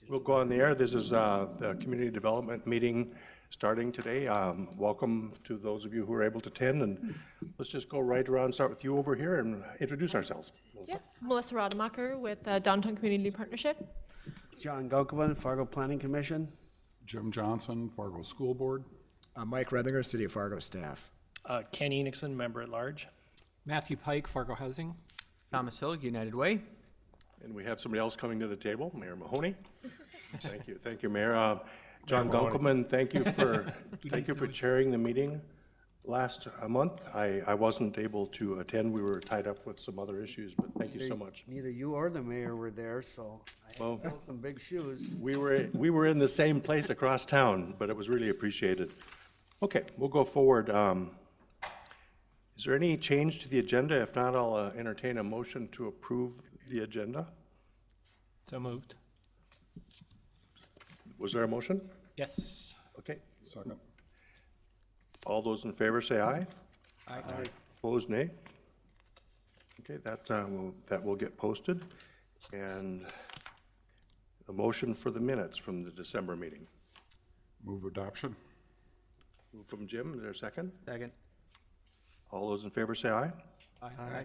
We'll go on the air. This is the community development meeting starting today. Welcome to those of you who are able to attend, and let's just go right around, start with you over here and introduce ourselves. Yeah, Melissa Rademacher with Downtown Community Partnership. John Gokovan, Fargo Planning Commission. Jim Johnson, Fargo School Board. Mike Redlinger, City of Fargo staff. Ken Enixon, member at large. Matthew Pike, Fargo Housing. Thomas Hill, United Way. And we have somebody else coming to the table, Mayor Mahoney. Thank you, Mayor. John Gunkelman, thank you for chairing the meeting last month. I wasn't able to attend. We were tied up with some other issues, but thank you so much. Neither you or the mayor were there, so I had to fill some big shoes. We were in the same place across town, but it was really appreciated. Okay, we'll go forward. Is there any change to the agenda? If not, I'll entertain a motion to approve the agenda. So moved. Was there a motion? Yes. Okay. Second. All those in favor say aye. Aye. Opposed, nay. Okay, that will get posted. And a motion for the minutes from the December meeting. Move adoption. Move from Jim, is there a second? Second. All those in favor say aye. Aye. Aye.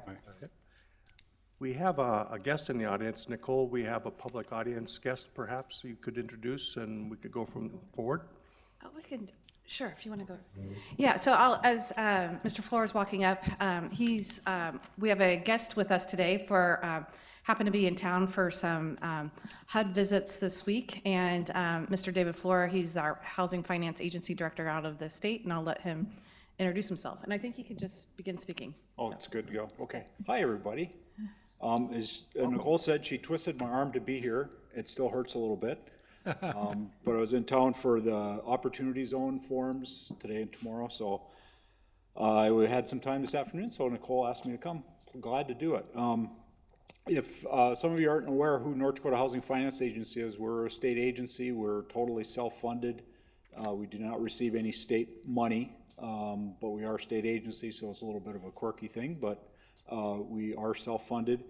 We have a guest in the audience. Nicole, we have a public audience guest perhaps you could introduce and we could go from forward. Oh, we can, sure, if you want to go. Yeah, so as Mr. Floor is walking up, we have a guest with us today happened to be in town for some HUD visits this week, and Mr. David Floor, he's our Housing Finance Agency Director out of the state, and I'll let him introduce himself. And I think he can just begin speaking. Oh, it's good to go. Okay. Hi, everybody. As Nicole said, she twisted my arm to be here. It still hurts a little bit. But I was in town for the Opportunity Zone forums today and tomorrow, so I had some time this afternoon, so Nicole asked me to come. Glad to do it. If some of you aren't aware who North Dakota Housing Finance Agency is, we're a state agency. We're totally self-funded. We do not receive any state money, but we are a state agency, so it's a little bit of a quirky thing, but we are self-funded.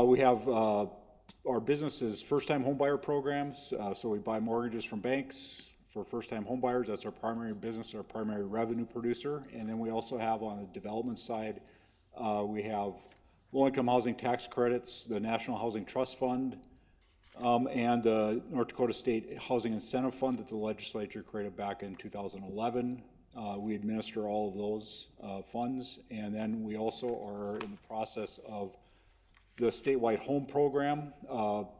We have our business is first-time homebuyer programs, so we buy mortgages from banks for first-time homebuyers. That's our primary business, our primary revenue producer. And then we also have on the development side, we have low-income housing tax credits, the National Housing Trust Fund, and the North Dakota State Housing Incentive Fund that the legislature created back in 2011. We administer all of those funds, and then we also are in the process of the statewide home program.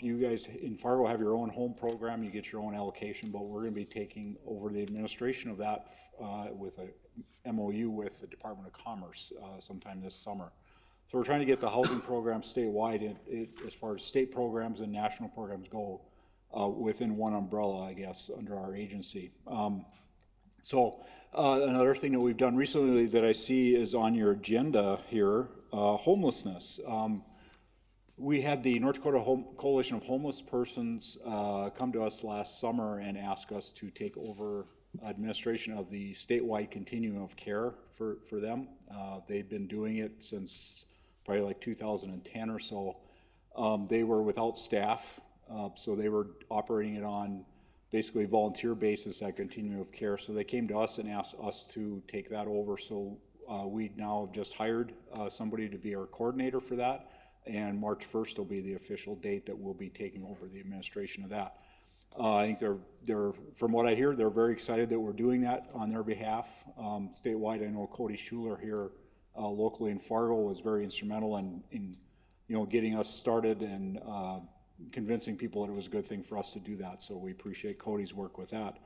You guys in Fargo have your own home program, you get your own allocation, but we're going to be taking over the administration of that with a MOU with the Department of Commerce sometime this summer. So we're trying to get the housing program statewide as far as state programs and national programs go within one umbrella, I guess, under our agency. Another thing that we've done recently that I see is on your agenda here, homelessness. We had the North Dakota Coalition of Homeless Persons come to us last summer and ask us to take over administration of the statewide continuum of care for them. They've been doing it since probably like 2010 or so. They were without staff, so they were operating it on basically volunteer basis at continuum of care. So they came to us and asked us to take that over. So we now have just hired somebody to be our coordinator for that. And March 1st will be the official date that we'll be taking over the administration of that. I think they're, from what I hear, they're very excited that we're doing that on their behalf. Statewide, I know Cody Schuler here locally in Fargo was very instrumental in getting us started and convincing people that it was a good thing for us to do that. So we appreciate Cody's work with that.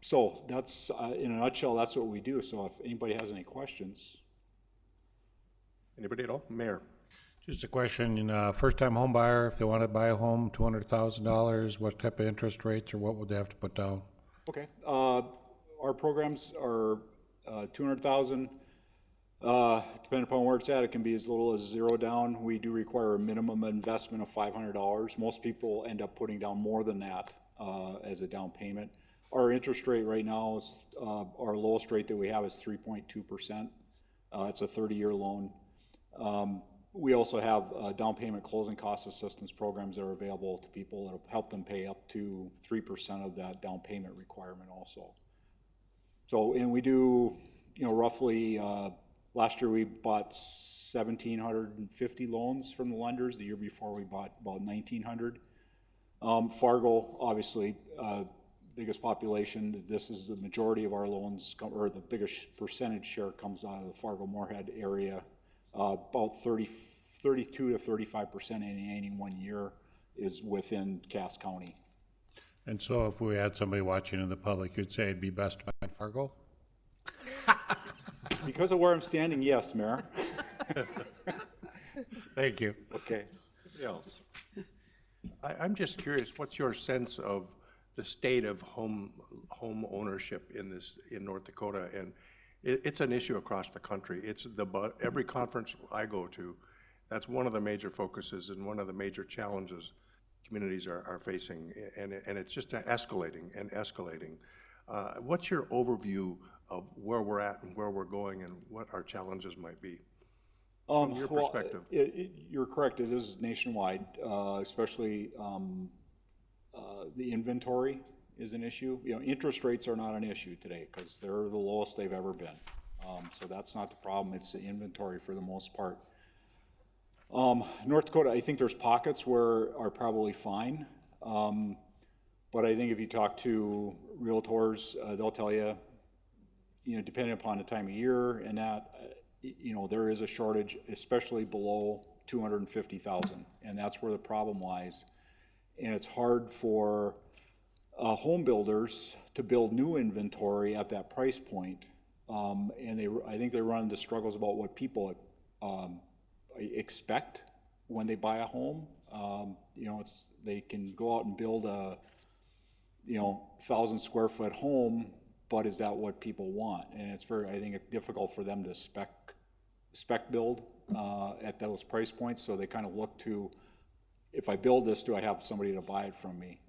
So that's, in a nutshell, that's what we do. So if anybody has any questions. Anybody at all? Mayor. Just a question, first-time home buyer, if they want to buy a home, $200,000, what type of interest rates or what would they have to put down? Okay, our programs are $200,000. Depending upon where it's at, it can be as little as $0 down. We do require a minimum investment of $500. Most people end up putting down more than that as a down payment. Our interest rate right now is, our lowest rate that we have is 3.2%. It's a 30-year loan. We also have down payment closing cost assistance programs that are available to people that'll help them pay up to 3% of that down payment requirement also. So, and we do, you know, roughly, last year we bought 1,750 loans from the lenders. The year before we bought about 1,900. Fargo, obviously, biggest population. This is the majority of our loans, or the biggest percentage share comes out of the Fargo-Moorhead area. About 32 to 35% in any one year is within Cass County. And so if we had somebody watching in the public, you'd say it'd be best to buy in Fargo? Because of where I'm standing, yes, Mayor. Thank you. Okay. Else. I'm just curious, what's your sense of the state of home ownership in North Dakota? And it's an issue across the country. It's every conference I go to, that's one of the major focuses and one of the major challenges communities are facing, and it's just escalating and escalating. What's your overview of where we're at and where we're going and what our challenges might be? From your perspective. You're correct, it is nationwide, especially the inventory is an issue. You know, interest rates are not an issue today because they're the lowest they've ever been. So that's not the problem, it's the inventory for the most part. North Dakota, I think there's pockets where are probably fine. But I think if you talk to realtors, they'll tell you, you know, depending upon the time of year and that, you know, there is a shortage, especially below 250,000, and that's where the problem lies. And it's hard for home builders to build new inventory at that price point. And I think they run into struggles about what people expect when they buy a home. You know, they can go out and build a, you know, 1,000 square foot home, but is that what people want? And it's I think it's difficult for them to spec build at those price points. So they kind of look to, if I build this, do I have somebody to buy it from me?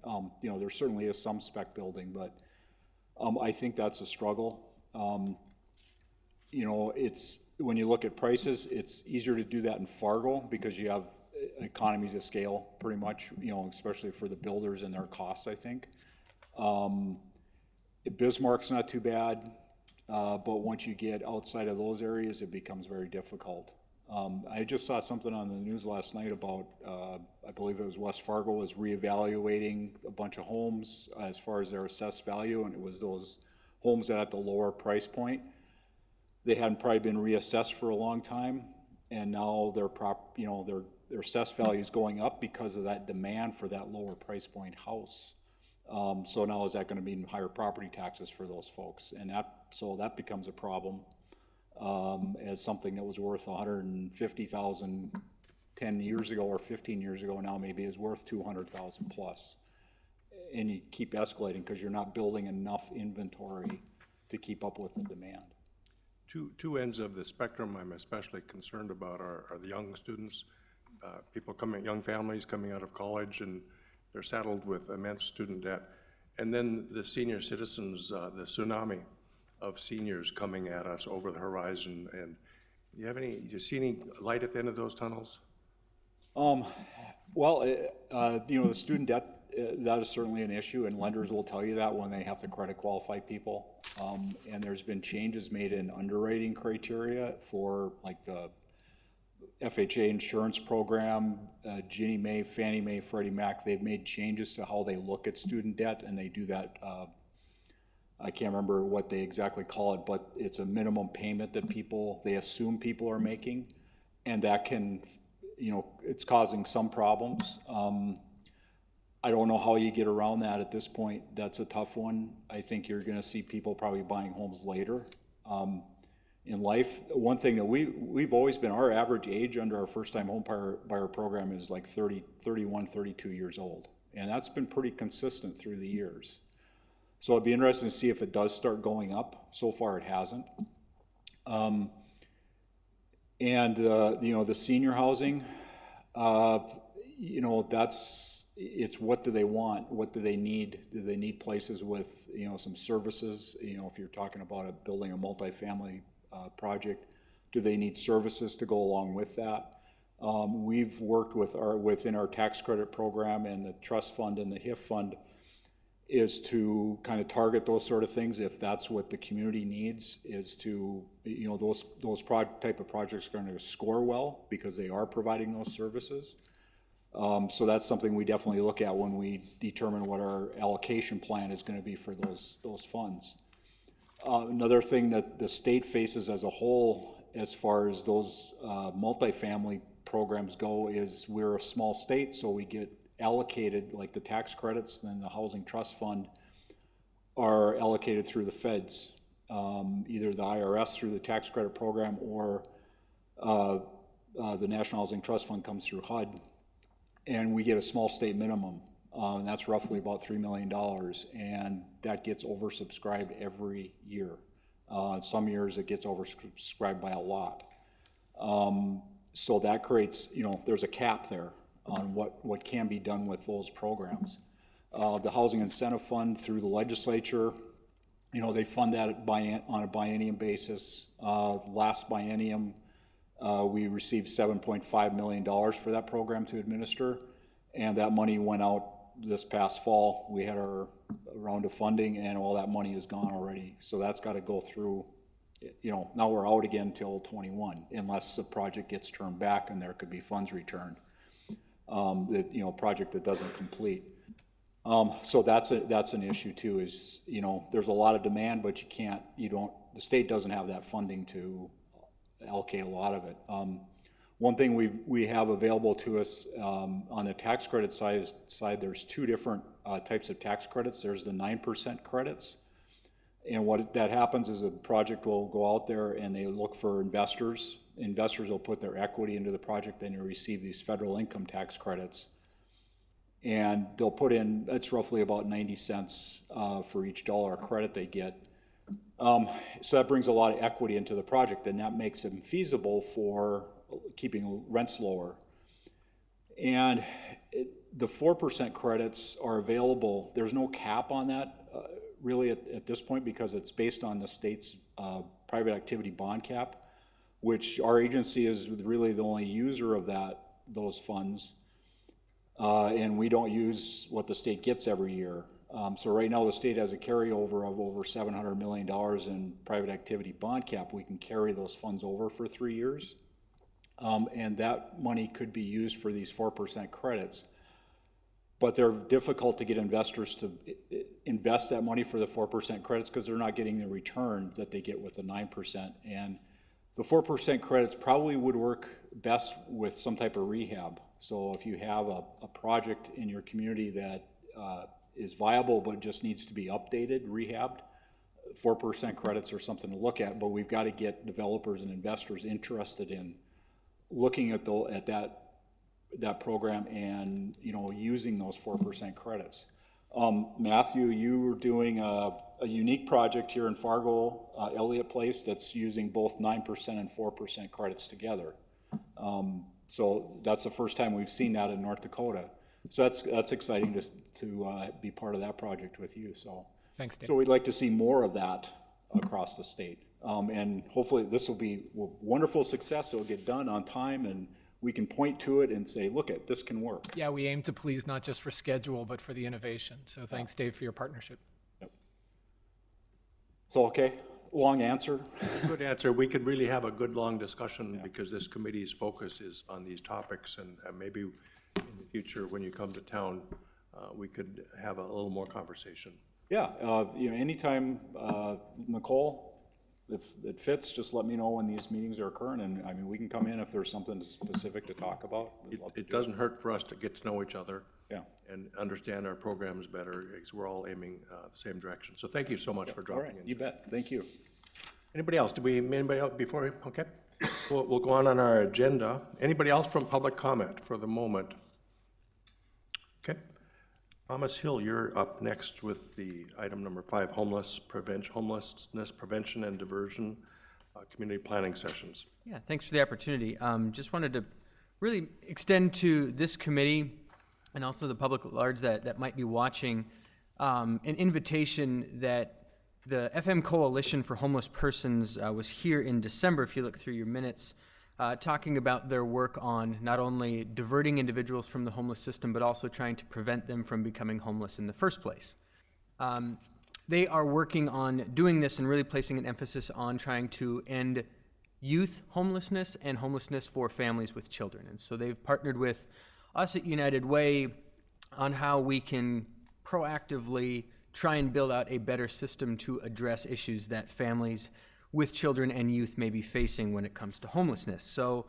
You know, there certainly is some spec building, but I think that's a struggle. You know, when you look at prices, it's easier to do that in Fargo because you have economies of scale pretty much, you know, especially for the builders and their costs, I think. Bismarck's not too bad, but once you get outside of those areas, it becomes very difficult. I just saw something on the news last night about, I believe it was West Fargo was reevaluating a bunch of homes as far as their assessed value, and it was those homes that at the lower price point, they hadn't probably been reassessed for a long time, and now their assessed value is going up because of that demand for that lower price point house. So now is that going to mean higher property taxes for those folks? And so that becomes a problem as something that was worth $150,000 10 years ago or 15 years ago now maybe is worth $200,000 plus. And you keep escalating because you're not building enough inventory to keep up with the demand. Two ends of the spectrum I'm especially concerned about are the young students, young families coming out of college, and they're saddled with immense student debt. And then the senior citizens, the tsunami of seniors coming at us over the horizon. And do you see any light at the end of those tunnels? Well, you know, the student debt, that is certainly an issue, and lenders will tell you that when they have to credit qualify people. And there's been changes made in underwriting criteria for like the FHA insurance program, Ginnie Mae, Fannie Mae, Freddie Mac. They've made changes to how they look at student debt, and they do that. I can't remember what they exactly call it, but it's a minimum payment that they assume people are making, and that can, you know, it's causing some problems. I don't know how you get around that at this point. That's a tough one. I think you're going to see people probably buying homes later in life. One thing that we've always been, our average age under our first-time home buyer program is like 31, 32 years old. And that's been pretty consistent through the years. So it'd be interesting to see if it does start going up. So far it hasn't. And you know, the senior housing, you know, it's what do they want? What do they need? Do they need places with, you know, some services? You know, if you're talking about building a multifamily project, do they need services to go along with that? We've worked within our tax credit program and the trust fund and the HIF fund is to kind of target those sort of things if that's what the community needs, is to, those type of projects are going to score well because they are providing those services. So that's something we definitely look at when we determine what our allocation plan is going to be for those funds. Another thing that the state faces as a whole, as far as those multifamily programs go, is we're a small state, so we get allocated, like the tax credits and the housing trust fund are allocated through the feds, either the IRS through the tax credit program or the National Housing Trust Fund comes through HUD. And we get a small state minimum, and that's roughly about $3 million, and that gets oversubscribed every year. Some years it gets oversubscribed by a lot. So that creates, there's a cap there on what can be done with those programs. The Housing Incentive Fund through the legislature, they fund that on a biennium basis. Last biennium, we received $7.5 million for that program to administer, and that money went out this past fall. We had our round of funding, and all that money is gone already. So that's got to go through, now we're out again till 21, unless the project gets turned back and there could be funds returned. Project that doesn't complete. So that's an issue too, is, there's a lot of demand, but the state doesn't have that funding to allocate a lot of it. One thing we have available to us on the tax credit side, there's two different types of tax credits. There's the 9% credits, and what that happens is a project will go out there and they look for investors. Investors will put their equity into the project, then you receive these federal income tax credits, and they'll put in, that's roughly about 90 cents for each dollar of credit they get. So that brings a lot of equity into the project, and that makes them feasible for keeping rents lower. And the 4% credits are available. There's no cap on that really at this point, because it's based on the state's private activity bond cap, which our agency is really the only user of those funds. And we don't use what the state gets every year. So right now the state has a carryover of over $700 million in private activity bond cap. We can carry those funds over for 3 years. And that money could be used for these 4% credits. But they're difficult to get investors to invest that money for the 4% credits because they're not getting the return that they get with the 9%. And the 4% credits probably would work best with some type of rehab. So if you have a project in your community that is viable but just needs to be updated, rehabbed, 4% credits are something to look at, but we've got to get developers and investors interested in looking at that program and using those 4% credits. Matthew, you were doing a unique project here in Fargo, Elliott Place, that's using both 9% and 4% credits together. So that's the first time we've seen that in North Dakota. So that's exciting to be part of that project with you. So Thanks, Dave. So we'd like to see more of that across the state. And hopefully this will be a wonderful success. It'll get done on time, and we can point to it and say, look, this can work. Yeah, we aim to please not just for schedule, but for the innovation. So thanks, Dave, for your partnership. Yep. So, okay, long answer. Good answer. We could really have a good, long discussion because this committee's focus is on these topics, and maybe in the future, when you come to town, we could have a little more conversation. Yeah, anytime, Nicole, if it fits, just let me know when these meetings are occurring, and I mean, we can come in if there's something specific to talk about. It doesn't hurt for us to get to know each other. Yeah. And understand our programs better, because we're all aiming the same direction. So thank you so much for All dropping right, in. you bet. Thank you. Anybody else? Anybody else before? Okay. We'll go on our agenda. Anybody else from public comment for the moment? Okay. Thomas Hill, you're up next with the item number 5, homelessness prevention and diversion, community planning sessions. Yeah, thanks for the opportunity. Just wanted to really extend to this committee and also the public at large that might be watching an invitation that the FM Coalition for Homeless Persons was here in December, if you look through your minutes, talking about their work on not only diverting individuals from the homeless system, but also trying to prevent them from becoming homeless in the first place. They are working on doing this and really placing an emphasis on trying to end youth homelessness and homelessness for families with children. And so they've partnered with us at United Way on how we can proactively try and build out a better system to address issues that families with children and youth may be facing when it comes to homelessness. So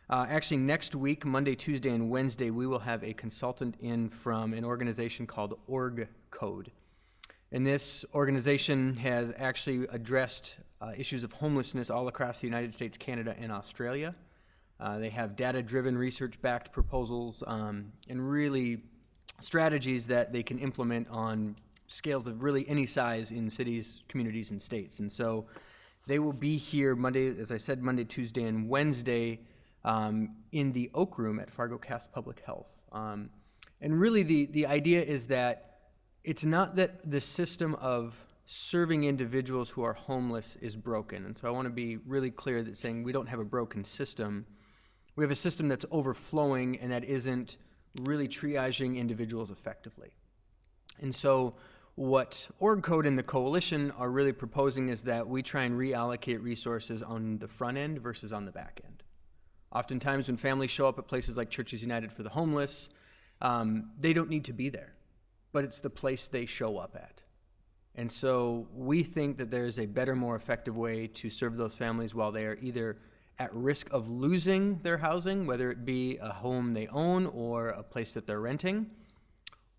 actually next week, Monday, Tuesday, and Wednesday, we will have a consultant in from an organization called Org Code. And this organization has actually addressed issues of homelessness all across the United States, Canada, and Australia. They have data-driven, research-backed proposals and really strategies that they can implement on scales of really any size in cities, communities, and states. And so they will be here Monday, as I said, Monday, Tuesday, and Wednesday in the Oak Room at Fargo Cass Public Health. And really the idea is that it's not that the system of serving individuals who are homeless is broken. And so I want to be really clear that saying we don't have a broken system. We have a system that's overflowing and that isn't really triaging individuals effectively. And so what Org Code and the Coalition are really proposing is that we try and reallocate resources on the front end versus on the back end. Oftentimes when families show up at places like Churches United for the Homeless, they don't need to be there, but it's the place they show up at. And so we think that there's a better, more effective way to serve those families while they are either at risk of losing their housing, whether it be a home they own or a place that they're renting,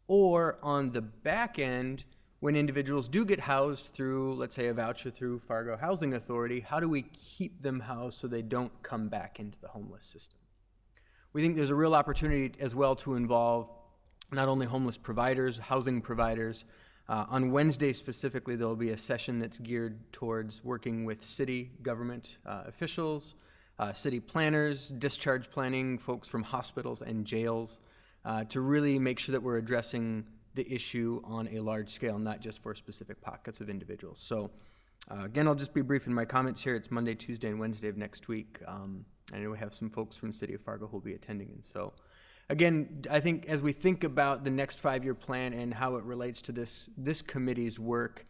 or on the back end, when individuals do get housed through, let's say, a voucher through Fargo Housing Authority, how do we keep them housed so they don't come back into the homeless system? We think there's a real opportunity as well to involve not only homeless providers, housing providers. On Wednesday specifically, there will be a session that's geared towards working with city government officials, city planners, discharge planning, folks from hospitals and jails, to really make sure that we're addressing the issue on a large scale, not just for specific pockets of individuals. So again, I'll just be brief in my comments here. It's Monday, Tuesday, and Wednesday of next week. I know we have some folks from the city of Fargo who will be attending. And so again, I think as we think about the next 5-year plan and how it relates to this committee's work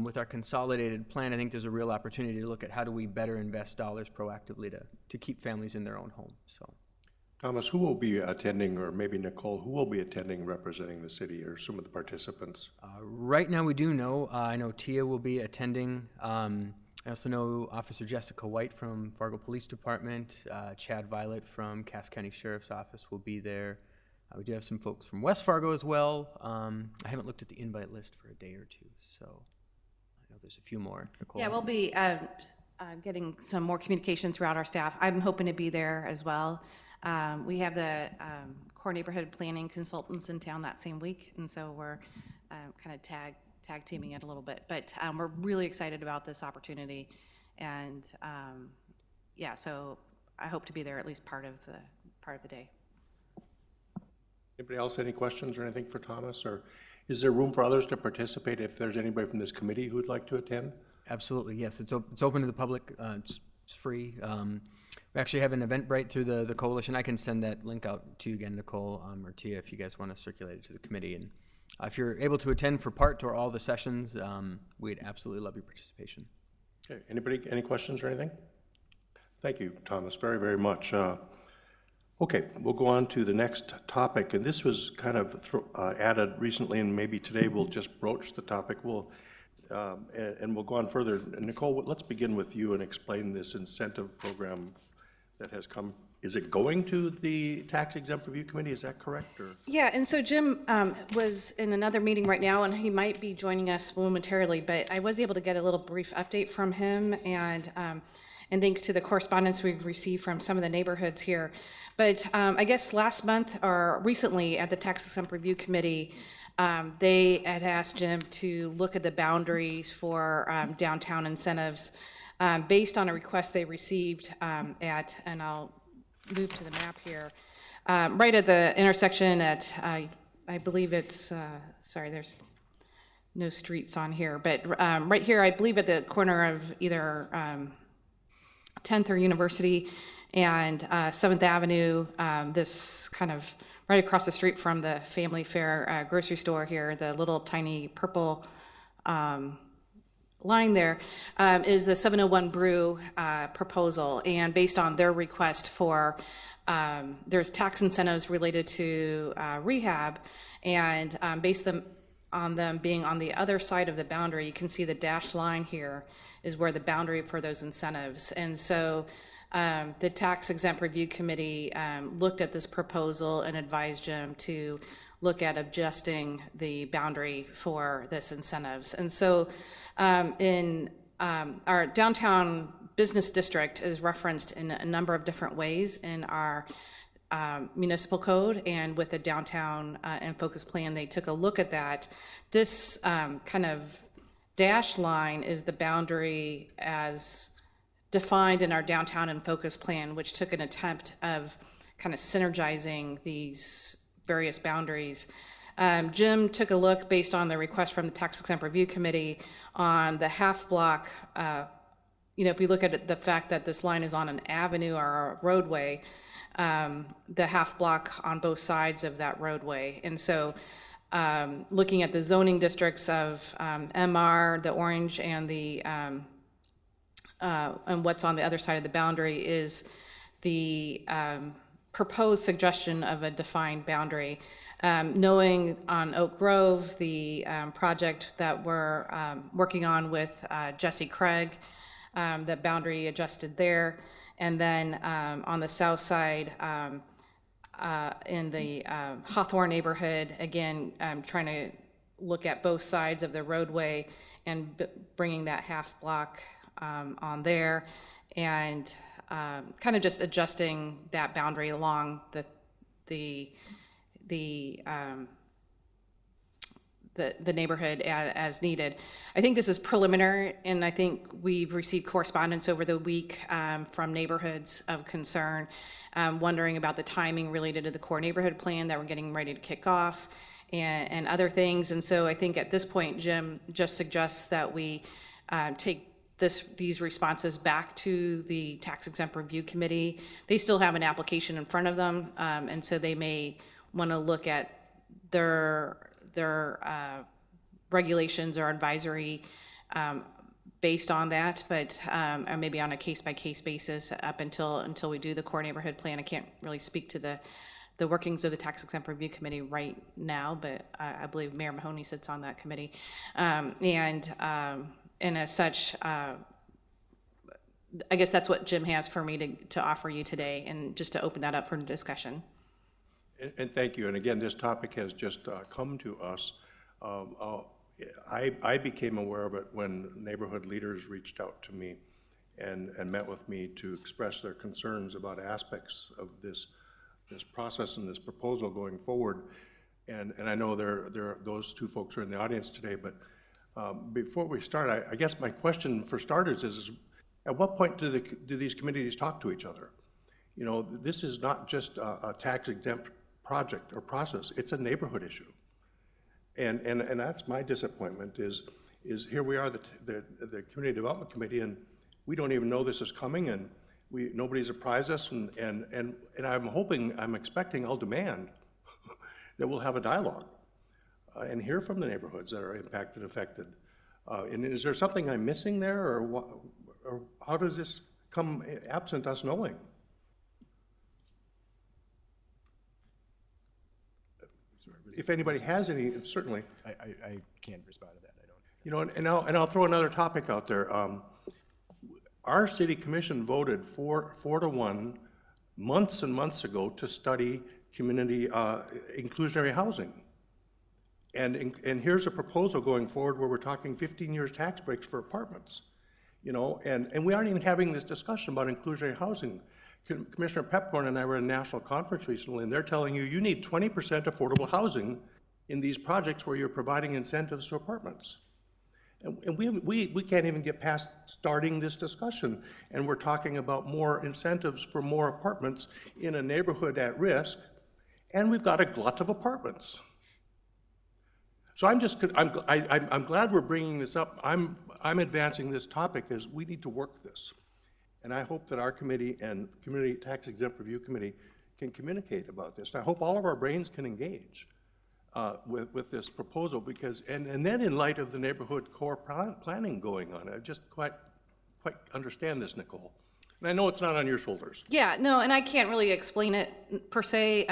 with our consolidated plan, I think there's a real opportunity to look at how do we better invest dollars proactively to keep families in their own home. So, Thomas, who will be attending, or maybe Nicole, who will be attending representing the city, or some of the participants? Right now we do know, I know Tia will be attending. I also know Officer Jessica White from Fargo Police Department, Chad Violet from Cass County Sheriff's Office will be there. We do have some folks from West Fargo as well. I haven't looked at the invite list for a day or two, so I know there's a few more. Nicole? Yeah, we'll be getting some more communication throughout our staff. I'm hoping to be there as well. We have the core neighborhood planning consultants in town that same week, and so we're kind of tag teaming it a little bit. But we're really excited about this opportunity, and yeah, so I hope to be there at least part of the day. Anybody else, any questions or anything for Thomas? Or is there room for others to participate if there's anybody from this committee who'd like to attend? Absolutely, yes. It's open to the public. It's free. We actually have an Eventbrite through the coalition. I can send that link out to you again, Nicole or Tia, if you guys want to circulate it to the committee. And if you're able to attend for part or all the sessions, we'd absolutely love your participation. Okay, anybody, any questions or anything? Thank you, Thomas, very, very much. Okay, we'll go on to the next topic, and this was kind of added recently, and maybe today we'll just broach the topic. And we'll go on further. Nicole, let's begin with you and explain this incentive program that has come. Is it going to the Tax Exempt Review Committee? Is that correct? Or? Yeah, and so Jim was in another meeting right now, and he might be joining us momentarily, but I was able to get a little brief update from him, and thanks to the correspondence we've received from some of the neighborhoods here. But I guess last month or recently at the Tax Exempt Review Committee, they had asked Jim to look at the boundaries for downtown incentives based on a request they received and I'll move to the map here, right at the intersection at, I believe it's, sorry, there's no streets on here, but right here, I believe at the corner of either 10th or University, and 7th Avenue, this kind of right across the street from the Family Fare grocery store here, the little tiny purple line there, is the 701 Brew proposal. And based on their request for, there's tax incentives related to rehab, and based on them being on the other side of the boundary, you can see the dashed line here is where the boundary for those incentives. And so the Tax Exempt Review Committee looked at this proposal and advised Jim to look at adjusting the boundary for this incentives. And so in our downtown business district is referenced in a number of different ways in our municipal code, and with the downtown and focus plan, they took a look at that. This kind of dash line is the boundary as defined in our downtown and focus plan, which took an attempt of kind of synergizing these various boundaries. Jim took a look based on the request from the Tax Exempt Review Committee on the half block. If we look at the fact that this line is on an avenue or a roadway, the half block on both sides of that roadway. And so looking at the zoning districts of MR, the orange, and the and what's on the other side of the boundary is the proposed suggestion of a defined boundary. Knowing on Oak Grove, the project that we're working on with Jesse Craig, the boundary adjusted there. And then on the south side, in the Hawthorne neighborhood, again, trying to look at both sides of the roadway and bringing that half block on there, and kind of just adjusting that boundary along the neighborhood as needed. I think this is preliminary, and I think we've received correspondence over the week from neighborhoods of concern, wondering about the timing related to the core neighborhood plan that we're getting ready to kick off, and other things. And so I think at this point, Jim just suggests that we take these responses back to the Tax Exempt Review Committee. They still have an application in front of them, and so they may want to look at their regulations or advisory based on that, but or maybe on a case-by-case basis up until we do the core neighborhood plan. I can't really speak to the workings of the Tax Exempt Review Committee right now, but I believe Mayor Mahoney sits on that committee. And as such, I guess that's what Jim has for me to offer you today, and just to open that up for discussion. And thank you. And again, this topic has just come to us. I became aware of it when neighborhood leaders reached out to me and met with me to express their concerns about aspects of this process and this proposal going forward. And I know those two folks are in the audience today, but before we start, I guess my question for starters is at what point do these communities talk to each other? You know, this is not just a tax exempt project or process, it's a neighborhood issue. And that's my disappointment is here we are, the Community Development Committee, and we don't even know this is coming, and nobody's apprised us, and I'm expecting, I'll demand that we'll have a dialogue and hear from the neighborhoods that are impacted, affected. And is there something I'm missing there, or how does this come absent us knowing? If anybody has any, certainly. I can't respond to that. I don't. You know, and I'll throw another topic out there. Our city commission voted 4-1 months and months ago to study community inclusionary housing. And here's a proposal going forward where we're talking 15 years tax breaks for apartments. You know, and we aren't even having this discussion about inclusionary housing. Commissioner Pepcorn and I were at a national conference recently, and they're telling you need 20% affordable housing in these projects where you're providing incentives to apartments. And we can't even get past starting this discussion, and we're talking about more incentives for more apartments in a neighborhood at risk, and we've got a glut of apartments. So I'm glad we're bringing this up. I'm advancing this topic as we need to work this. And I hope that our committee and Community Tax Exempt Review Committee can communicate about this. And I hope all of our brains can engage with this proposal because, and then in light of the neighborhood core planning going on, I just quite understand this, Nicole. And I know it's not on your shoulders. Yeah, no, and I can't really explain it per se.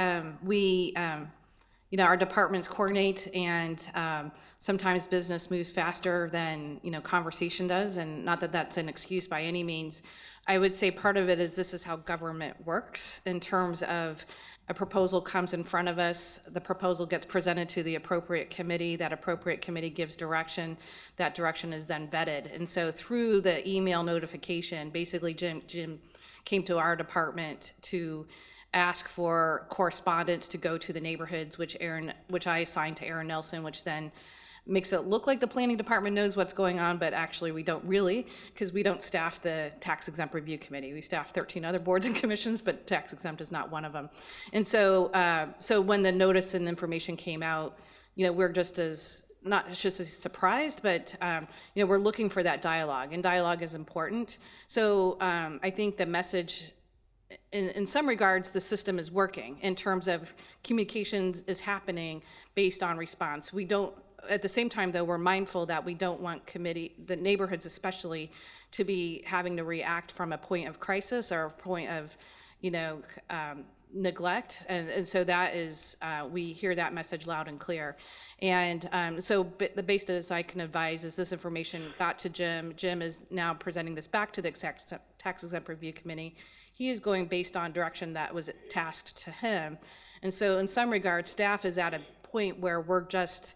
Our departments coordinate, and sometimes business moves faster than, conversation does, and not that that's an excuse by any means. I would say part of it is this is how government works in terms of a proposal comes in front of us, the proposal gets presented to the appropriate committee, that appropriate committee gives direction, that direction is then vetted. And so through the email notification, basically Jim came to our department to ask for correspondence to go to the neighborhoods, which I assigned to Aaron Nelson, which then makes it look like the planning department knows what's going on, but actually we don't really, because we don't staff the tax exempt review committee. We staff 13 other boards and commissions, but tax exempt is not one of them. And so, so when the notice and information came out, we're just as, not just as surprised, but we're looking for that dialogue, and dialogue is important. So I think the message, in some regards, the system is working in terms of communications is happening based on response. We don't, at the same time, though, we're mindful that we don't want the neighborhoods especially, to be having to react from a point of crisis or a point of, neglect. And so that is, we hear that message loud and clear. And so the best as I can advise is this information got to Jim. Jim is now presenting this back to the Tax Exempt Review Committee. He is going based on direction that was tasked to him. And so in some regards, staff is at a point where we're just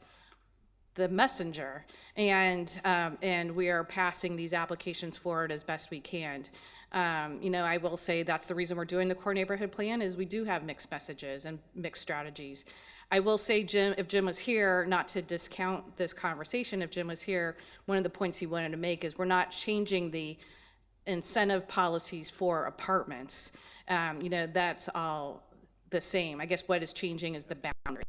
the messenger, and we are passing these applications forward as best we can. I will say that's the reason we're doing the core neighborhood plan, is we do have mixed messages and mixed strategies. I will say, if Jim was here, not to discount this conversation, if Jim was here, one of the points he wanted to make is we're not changing the incentive policies for apartments. That's all the same. I guess what is changing is the boundary.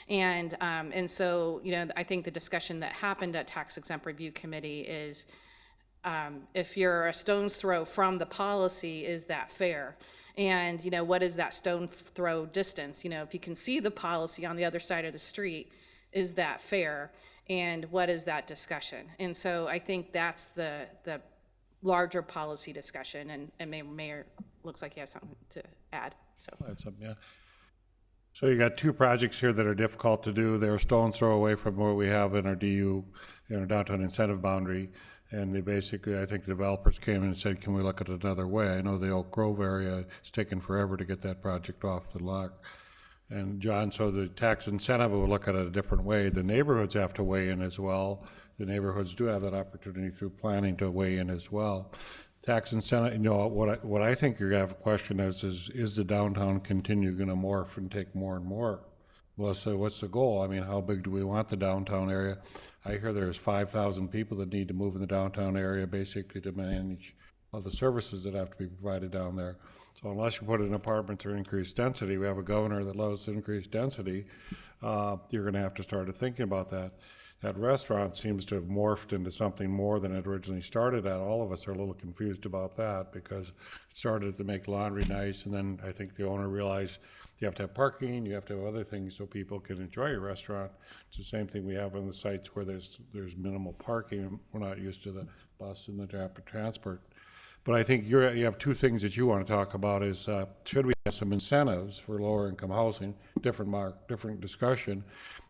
And so, I think the discussion that happened at Tax Exempt Review Committee is, if you're a stone's throw from the policy, is that fair? And, what is that stone throw distance? If you can see the policy on the other side of the street, is that fair? And what is that discussion? And so I think that's the larger policy discussion, and Mayor looks like he has something to add. So That's something, yeah. So you got two projects here that are difficult to do. They're a stone's throw away from what we have in our DU, in our downtown incentive boundary. And they basically, I think the developers came in and said, can we look at it another way? I know the Oak Grove area, it's taken forever to get that project off the lot. And John, so the tax incentive will look at it a different way. The neighborhoods have to weigh in as well. The neighborhoods do have that opportunity through planning to weigh in as well. Tax incentive, what I think you're gonna have a question is the downtown continue gonna morph and take more and more? Well, so what's the goal? I mean, how big do we want the downtown area? I hear there's 5,000 people that need to move in the downtown area basically to manage all the services that have to be provided down there. So unless you put in apartments or increased density, we have a governor that loves increased density, you're gonna have to start thinking about that. That restaurant seems to have morphed into something more than it originally started at. All of us are a little confused about that because it started to make laundry nice, and then I think the owner realized you have to have parking, you have to have other things so people can enjoy your restaurant. It's the same thing we have on the sites where there's minimal parking. We're not used to the bus and the rapid transport. But I think you have two things that you want to talk about is should we have some incentives for lower income housing, different discussion.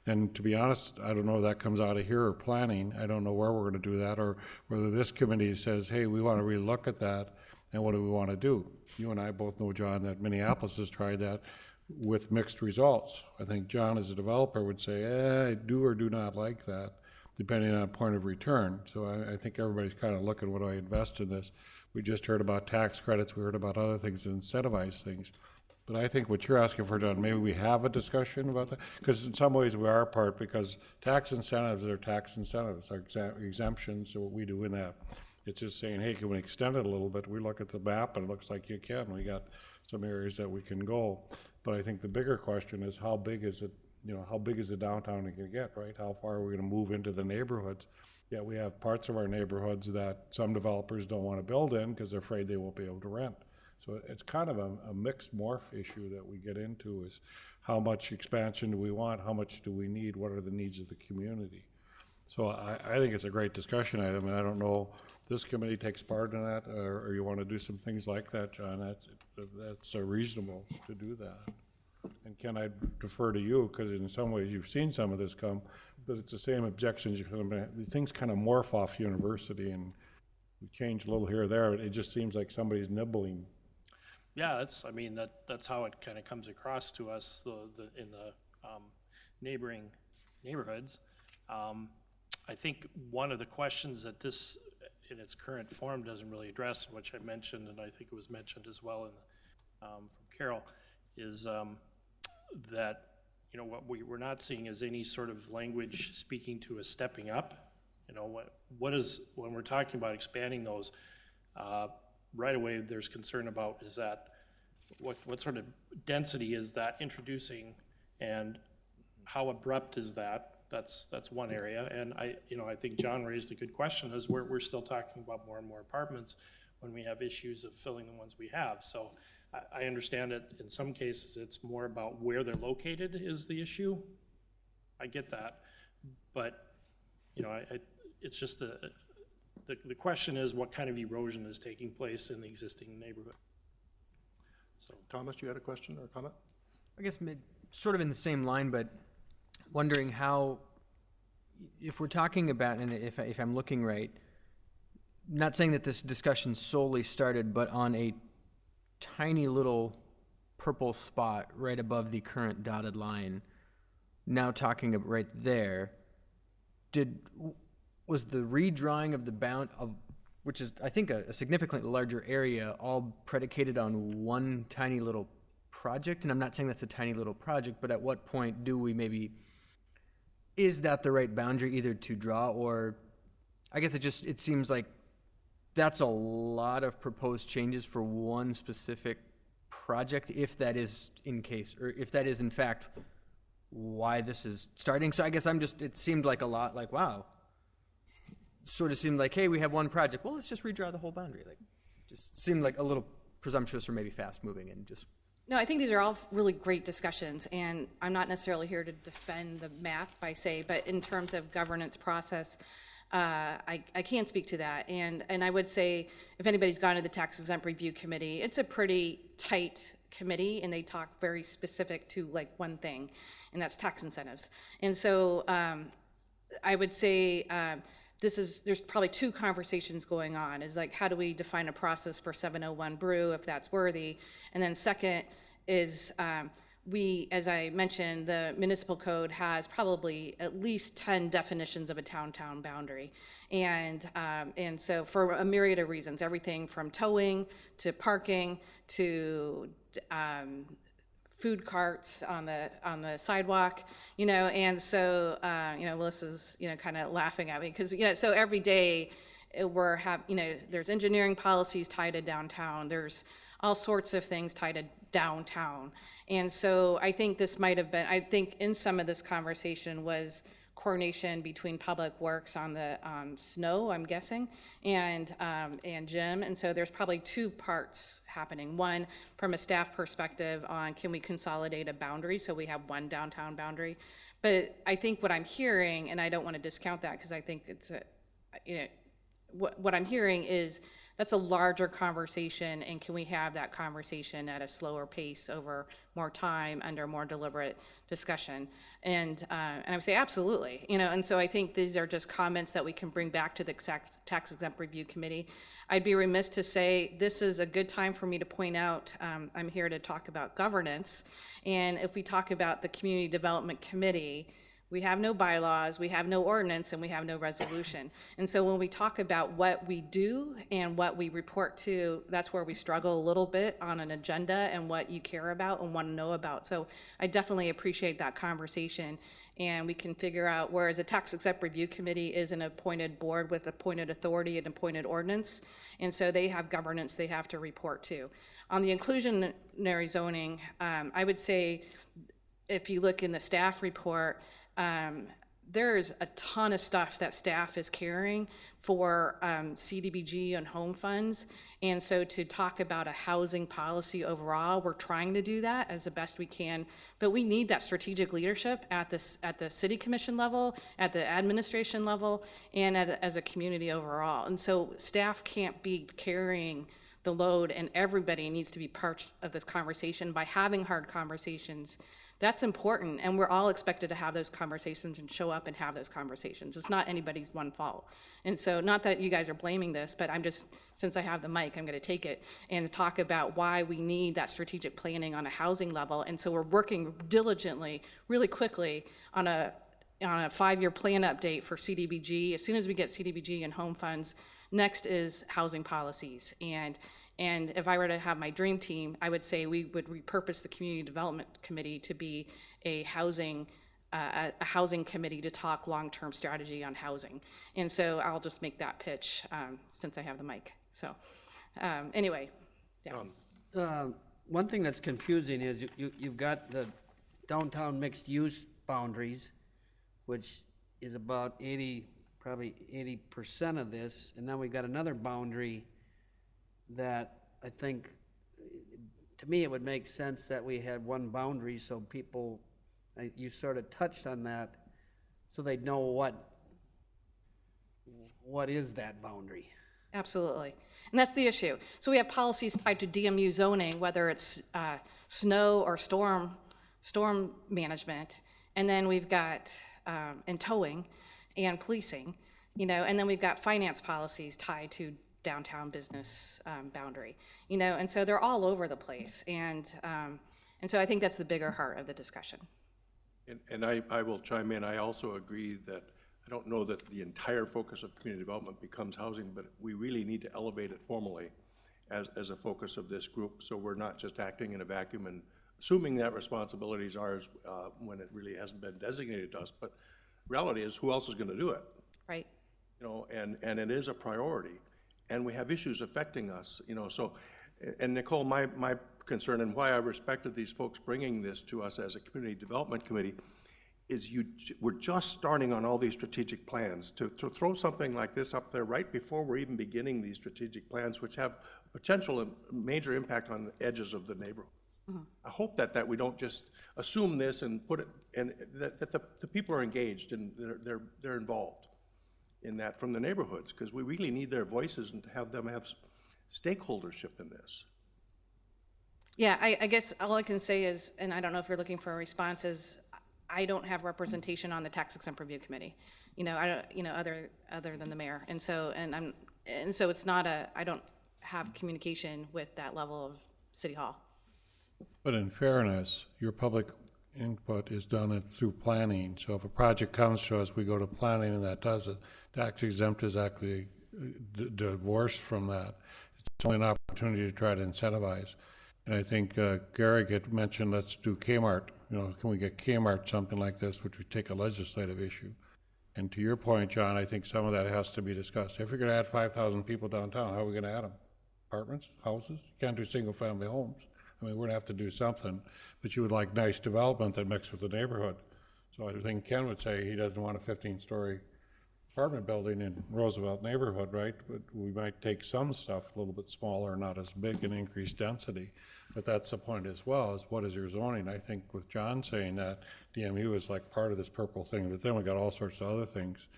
And to be honest, I don't know if that comes out of here or planning. I don't know where we're going to do that, or whether this committee says, hey, we want to relook at that, and what do we want to do? You and I both know, John, that Minneapolis has tried that with mixed results. I think John, as a developer, would say, I do or do not like that, depending on point of return. So I think everybody's kind of looking, what do I invest in this? We just heard about tax credits. We heard about other things that incentivize things. But I think what you're asking for, John, maybe we have a discussion about that, because in some ways we are apart, because tax incentives are tax incentives, are exemptions, so what we do in that. It's just saying, hey, can we extend it a little bit? We look at the map and it looks like you can. We got some areas that we can go. But I think the bigger question is how big is it you know, how big is the downtown going to get, right? How far are we going to move into the neighborhoods? Yeah, we have parts of our neighborhoods that some developers don't want to build in because they're afraid they won't be able to rent. So it's kind of a mixed morph issue that we get into, is how much expansion do we want? How much do we need? What are the needs of the community? So I think it's a great discussion item, and I don't know if this committee takes part in that, or you want to do some things like that, John. That's reasonable to do that. And Ken, I defer to you, because in some ways you've seen some of this come, but it's the same objections. Things kind of morph off university, and we change a little here or there. It just seems like somebody's nibbling. Yeah, I mean, that's how it kind of comes across to us, in the neighboring neighborhoods. I think one of the questions that this, in its current form, doesn't really address, which I mentioned, and I think it was mentioned as well from Carol, is that, you know, what we're not seeing is any sort of language speaking to a stepping up. You know, what is, when we're talking about expanding those, right away there's concern about, is that, what sort of density is that introducing, and how abrupt is that? That's one area. And I think John raised a good question, is we're still talking about more and more apartments when we have issues of filling the ones we have. So I understand it. In some cases, it's more about where they're located is the issue. I get that. But, you know, it's just the question is, what kind of erosion is taking place in the existing neighborhood? So, Thomas, you had a question or a comment? I guess sort of in the same line, but wondering how, if we're talking about, and if I'm looking right, not saying that this discussion solely started, but on a tiny little purple spot right above the current dotted line, now talking about right there, was the redrawing of the bound of, which is, I think, a significantly larger area, all predicated on one tiny little project? And I'm not saying that's a tiny little project, but at what point do we maybe, is that the right boundary either to draw, or, I guess it seems like that's a lot of proposed changes for one specific project, if that is if that is in fact why this is starting. So I guess it seemed like a lot, like, wow, sort of seemed like, hey, we have one project, well, let's just redraw the whole boundary. Like, just seemed like a little presumptuous or maybe fast moving, and just. No, I think these are all really great discussions, and I'm not necessarily here to defend the map, but in terms of governance process, I can't speak to that. And I would say, if anybody's gone to the Tax Exempt Review Committee, it's a pretty tight committee, and they talk very specific to like one thing, and that's tax incentives. And so I would say there's probably two conversations going on, is like, how do we define a process for 701 Brew, if that's worthy? And then second is, as I mentioned, the municipal code has probably at least 10 definitions of a town-town boundary. And so for a myriad of reasons, everything from towing to parking to food carts on the sidewalk, you know, and so, you know, Melissa's, you know, kind of laughing at me, because, you know, so every day there's engineering policies tied to downtown, there's all sorts of things tied to downtown. And so I think this might have been, I think in some of this conversation was coordination between Public Works on snow, I'm guessing, and Jim. And so there's probably two parts happening. One, from a staff perspective, on can we consolidate a boundary so we have one downtown boundary. But I think what I'm hearing, and I don't want to discount that, because I think it's what I'm hearing is that's a larger conversation, and can we have that conversation at a slower pace over more time, under more deliberate discussion? And I would say absolutely, you know. And so I think these are just comments that we can bring back to the Tax Exempt Review Committee. I'd be remiss to say this is a good time for me to point out, I'm here to talk about governance, and if we talk about the Community Development Committee, we have no bylaws, we have no ordinance, and we have no resolution. And so when we talk about what we do and what we report to, that's where we struggle a little bit on an agenda and what you care about and want to know about. So I definitely appreciate that conversation, and we can figure out, whereas a Tax Exempt Review Committee is an appointed board with appointed authority and appointed ordinance, and so they have governance they have to report to. On the inclusionary zoning, I would say, if you look in the staff report, there's a ton of stuff that staff is carrying for CDBG and home funds. And so to talk about a housing policy overall, we're trying to do that as the best we can. But we need that strategic leadership at the city commission level, at the administration level, and as a community overall. And so staff can't be carrying the load, and everybody needs to be part of this conversation by having hard conversations. That's important, and we're all expected to have those conversations and show up and have those conversations. It's not anybody's one fault. And so, not that you guys are blaming this, but I'm just, since I have the mic, I'm gonna take it and talk about why we need that strategic planning on a housing level. And so we're working diligently, really quickly, on a 5-year plan update for CDBG. As soon as we get CDBG and home funds, next is housing policies. And if I were to have my dream team, I would say we would repurpose the Community Development Committee to be a housing committee to talk long-term strategy on housing. And so I'll just make that pitch since I have the mic. So anyway, yeah. One thing that's confusing is you've got the downtown mixed-use boundaries, which is about probably 80% of this, and then we've got another boundary that I think, to me, it would make sense that we had one boundary so people, you sort of touched on that, so they'd know what is that boundary. Absolutely. And that's the issue. So we have policies tied to DMU zoning, whether it's snow or storm management, and then we've got and towing and policing, and then we've got finance policies tied to downtown business boundary, and so they're all over the place. And so I think that's the bigger heart of the discussion. And I will chime in. I also agree that I don't know that the entire focus of community development becomes housing, but we really need to elevate it formally as a focus of this group, so we're not just acting in a vacuum and assuming that responsibility is ours when it really hasn't been designated to us. But reality is, who else is going to do it? Right. And it is a priority. And we have issues affecting us, so, and Nicole, my concern and why I respected these folks bringing this to us as a community development committee is we're just starting on all these strategic plans. To throw something like this up there right before we're even beginning these strategic plans, which have potential and major impact on the edges of the neighborhood. Mm-hmm. I hope that we don't just assume this and put it, and that the people are engaged and they're involved in that from the neighborhoods, because we really need their voices and to have them have stakeholdership in this. Yeah, I guess all I can say is, and I don't know if you're looking for a response, is I don't have representation on the tax exempt review committee, I don't, other than the mayor, and so it's not I don't have communication with that level of City Hall. But in fairness, your public input is done through planning. So if a project comes to us, we go to planning and that does it. Tax exempt is actually divorced from that. It's only an opportunity to try to incentivize. And I think Garrick had mentioned, let's do Kmart. Can we get Kmart something like this, which would take a legislative issue? And to your point, John, I think some of that has to be discussed. If you're going to add 5,000 people downtown, how are we going to add them? Apartments, houses? You can't do single-family homes. I mean, we're gonna have to do something, but you would like nice development that mixed with the neighborhood. So I think Ken would say he doesn't want a 15-story apartment building in Roosevelt neighborhood, right? But we might take some stuff a little bit smaller, not as big, and increase density. But that's the point as well, is what is your zoning? I think with John saying that, DMU is like part of this purple thing, but then we got all sorts of other things.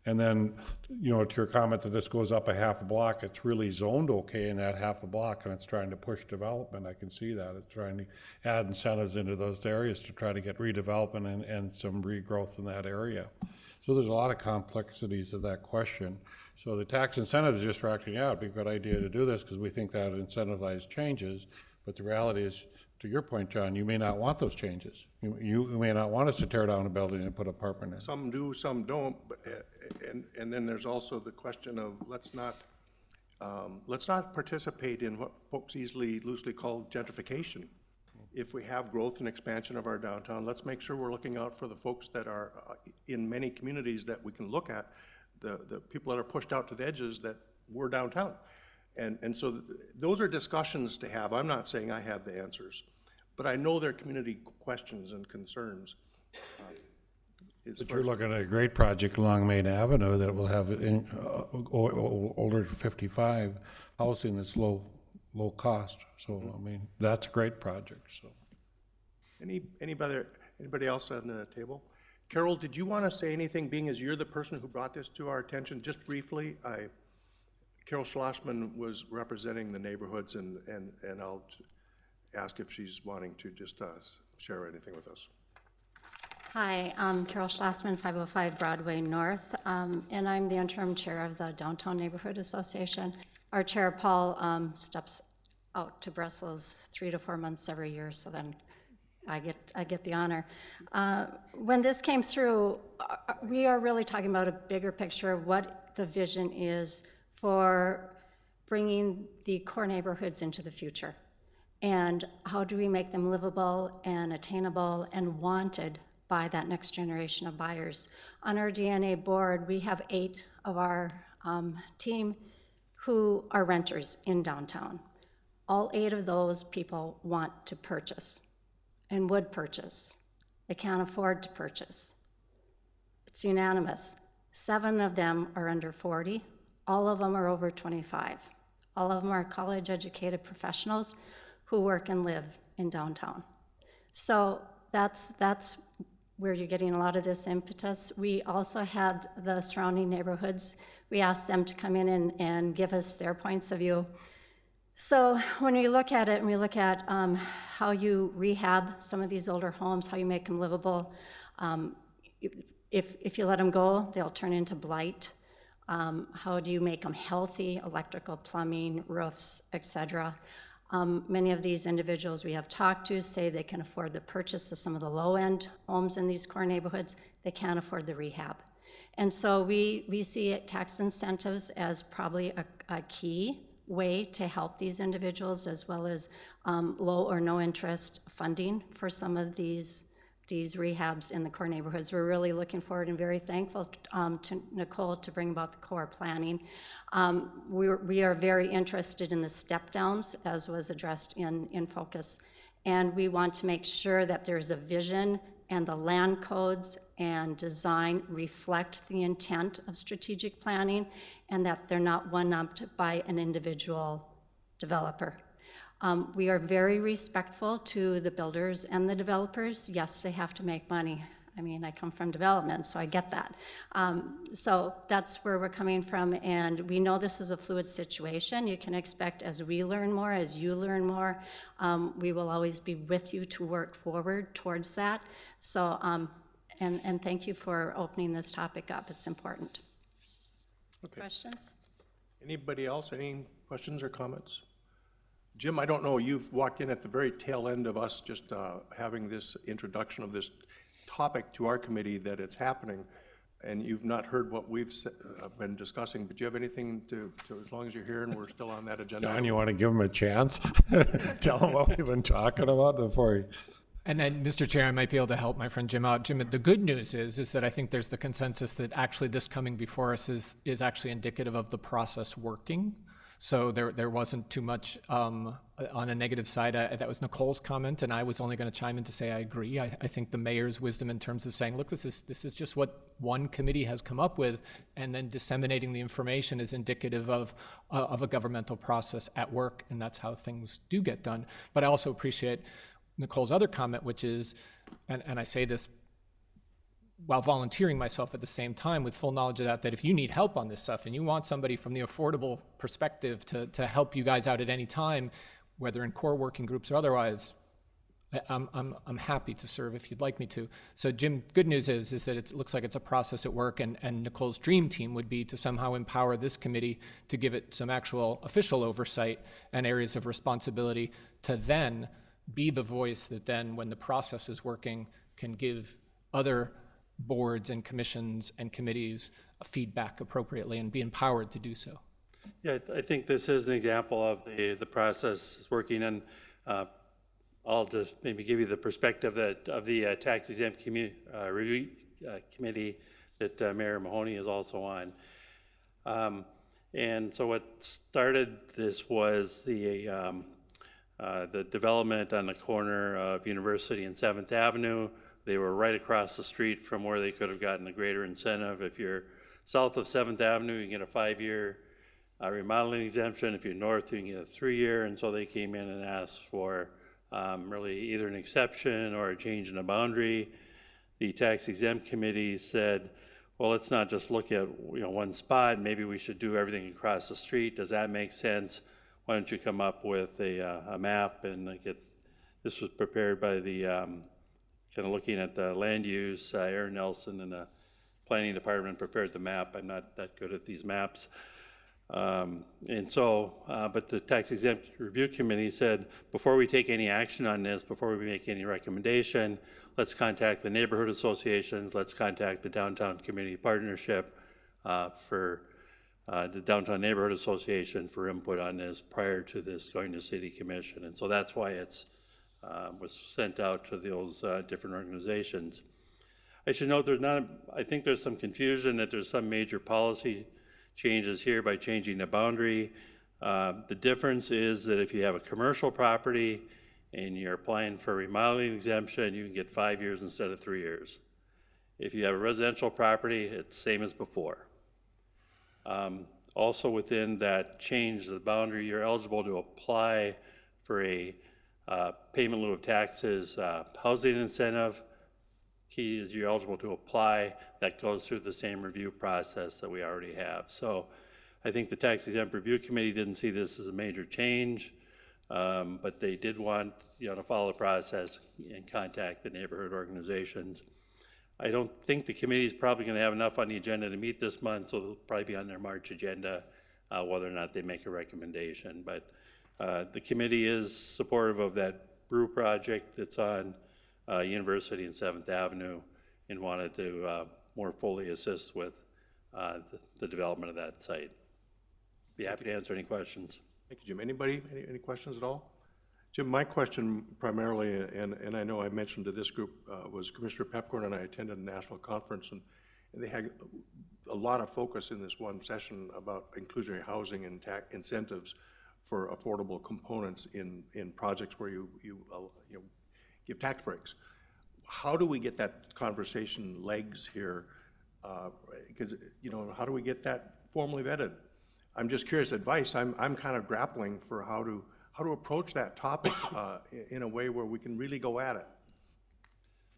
And then, to your comment that this goes up a half a block, it's really zoned okay in that half a block, and it's trying to push development. I can see that. It's trying to add incentives into those areas to try to get redevelopment and some regrowth in that area. So there's a lot of complexities of that question. So the tax incentives just for acting out, it'd be a good idea to do this because we think that incentivized changes, but the reality is, to your point, John, you may not want those changes. You may not want us to tear down a building and put an apartment in. Some do, some don't, but, and then there's also the question of let's not participate in what folks loosely call gentrification. If we have growth and expansion of our downtown, let's make sure we're looking out for the folks that are in many communities that we can look at, the people that are pushed out to the edges that were downtown. And so those are discussions to have. I'm not saying I have the answers, but I know there are community questions and concerns. As But far you're as- looking at a great project along Main Avenue that will have older than 55 housing that's low cost. So, I mean, that's a great project, so. Anybody else on the table? Carol, did you want to say anything, being as you're the person who brought this to our attention, just briefly? Carol Schlossman was representing the neighborhoods, and I'll ask if she's wanting to just share anything with us. Hi, I'm Carol Schlossman, 505 Broadway North, and I'm the interim chair of the Downtown Neighborhood Association. Our chair, Paul, steps out to Brussels 3 to 4 months every year, so then I get the honor. When this came through, we are really talking about a bigger picture of what the vision is for bringing the core neighborhoods into the future. And how do we make them livable and attainable and wanted by that next generation of buyers? On our DNA board, we have 8 of our team who are renters in downtown. All 8 of those people want to purchase and would purchase. They can't afford to purchase. It's unanimous. 7 of them are under 40. All of them are over 25. All of them are college-educated professionals who work and live in downtown. So that's where you're getting a lot of this impetus. We also had the surrounding neighborhoods. We asked them to come in and give us their points of view. So when we look at it and we look at how you rehab some of these older homes, how you make them livable, if you let them go, they'll turn into blight. How do you make them healthy, electrical, plumbing, roofs, etc. Many of these individuals we have talked to say they can afford the purchase of some of the low-end homes in these core neighborhoods. They can't afford the rehab. And so we see tax incentives as probably a key way to help these individuals, as well as low or no interest funding for some of these rehabs in the core neighborhoods. We're really looking forward and very thankful to Nicole to bring about the core planning. We are very interested in the step downs, as was addressed in focus, and we want to make sure that there's a vision and the land codes and design reflect the intent of strategic planning, and that they're not one-upped by an individual developer. We are very respectful to the builders and the developers. Yes, they have to make money. I mean, I come from development, so I get that. So that's where we're coming from, and we know this is a fluid situation. You can expect, as we learn more, as you learn more, we will always be with you to work forward towards that. So, and thank you for opening this topic up. It's important. Okay. Questions? Anybody else? Any questions or comments? Jim, I don't know, you've walked in at the very tail end of us just having this introduction of this topic to our committee that it's happening, and you've not heard what we've been discussing, but do you have anything to, as long as you're here and we're still on that agenda? John, you want to give him a chance? Tell him what we've been talking about before he... And then, Mr. Chair, I might be able to help my friend Jim out. Jim, the good news is that I think there's the consensus that actually this coming before us is actually indicative of the process working. So there wasn't too much on a negative side. That was Nicole's comment, and I was only going to chime in to say I agree. I think the mayor's wisdom in terms of saying, look, this is just what one committee has come up with, and then disseminating the information is indicative of a governmental process at work, and that's how things do get done. But I also appreciate Nicole's other comment, which is, and I say this while volunteering myself at the same time with full knowledge of that if you need help on this stuff and you want somebody from the affordable perspective to help you guys out at any time, whether in core working groups or otherwise, I'm happy to serve if you'd like me to. So Jim, good news is that it looks like it's a process at work, and Nicole's dream team would be to somehow empower this committee to give it some actual official oversight and areas of responsibility to then be the voice that then, when the process is working, can give other boards and commissions and committees feedback appropriately and be empowered to do so. Yeah, I think this is an example of the process is working, and I'll just maybe give you the perspective of the tax exempt review committee that Mayor Mahoney is also on. And so what started this was the the development on the corner of University and 7th Avenue. They were right across the street from where they could have gotten a greater incentive. If you're south of 7th Avenue, you can get a 5-year remodeling exemption. If you're north, you can get a 3-year. And so they came in and asked for really either an exception or a change in the boundary. The tax exempt committee said, well, let's not just look at one spot. Maybe we should do everything across the street. Does that make sense? Why don't you come up with a map and get, this was prepared by the, kind of looking at the land use, Aaron Nelson and the planning department prepared the map. I'm not that good at these maps. And so, but the tax exempt review committee said, before we take any action on this, before we make any recommendation, let's contact the neighborhood associations, let's contact the downtown community partnership for the Downtown Neighborhood Association for input on this prior to this going to City Commission. And so that's why it's was sent out to those different organizations. I should note there's not, I think there's some confusion that there's some major policy changes here by changing the boundary. The difference is that if you have a commercial property and you're applying for a remodeling exemption, you can get 5 years instead of 3 years. If you have a residential property, it's same as before. Also within that change of the boundary, you're eligible to apply for a payment in lieu of taxes housing incentive. Key is you're eligible to apply. That goes through the same review process that we already have. So I think the tax exempt review committee didn't see this as a major change, but they did want to follow the process and contact the neighborhood organizations. I don't think the committee is probably going to have enough on the agenda to meet this month, so they'll probably be on their March agenda whether or not they make a recommendation. But the committee is supportive of that brew project that's on University and 7th Avenue and wanted to more fully assist with the development of that site. Be happy to answer any questions. Thank you, Jim. Anybody, any questions at all? Jim, my question primarily, and I know I mentioned to this group, was Commissioner Pepcorn and I attended a national conference, and they had a lot of focus in this one session about inclusionary housing and tax incentives for affordable components in projects where you give tax breaks. How do we get that conversation legs here? Because how do we get that formally vetted? I'm just curious advice. I'm kind of grappling for how to approach that topic in a way where we can really go at it.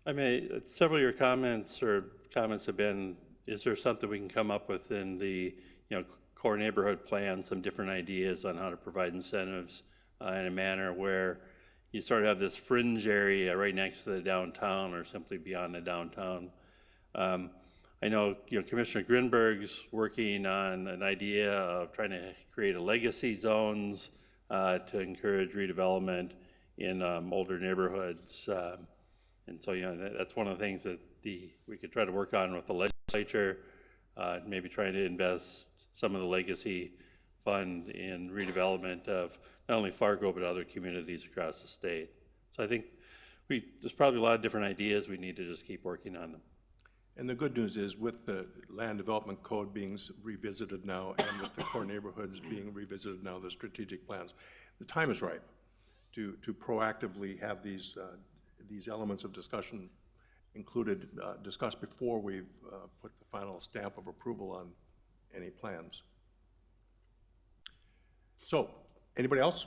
I mean, several of your comments have been, is there something we can come up with in the core neighborhood plan, some different ideas on how to provide incentives in a manner where you sort of have this fringe area right next to the downtown or simply beyond the downtown. I know Commissioner Grinberg's working on an idea of trying to create a legacy zones to encourage redevelopment in older neighborhoods. And so, that's one of the things that we could try to work on with the legislature, maybe trying to invest some of the legacy fund in redevelopment of not only Fargo, but other communities across the state. So I think there's probably a lot of different ideas. We need to just keep working on them. And the good news is with the land development code being revisited now and with the core neighborhoods being revisited now, the strategic plans, the time is ripe to proactively have these elements of discussion included, discussed before we've put the final stamp of approval on any plans. So, anybody else?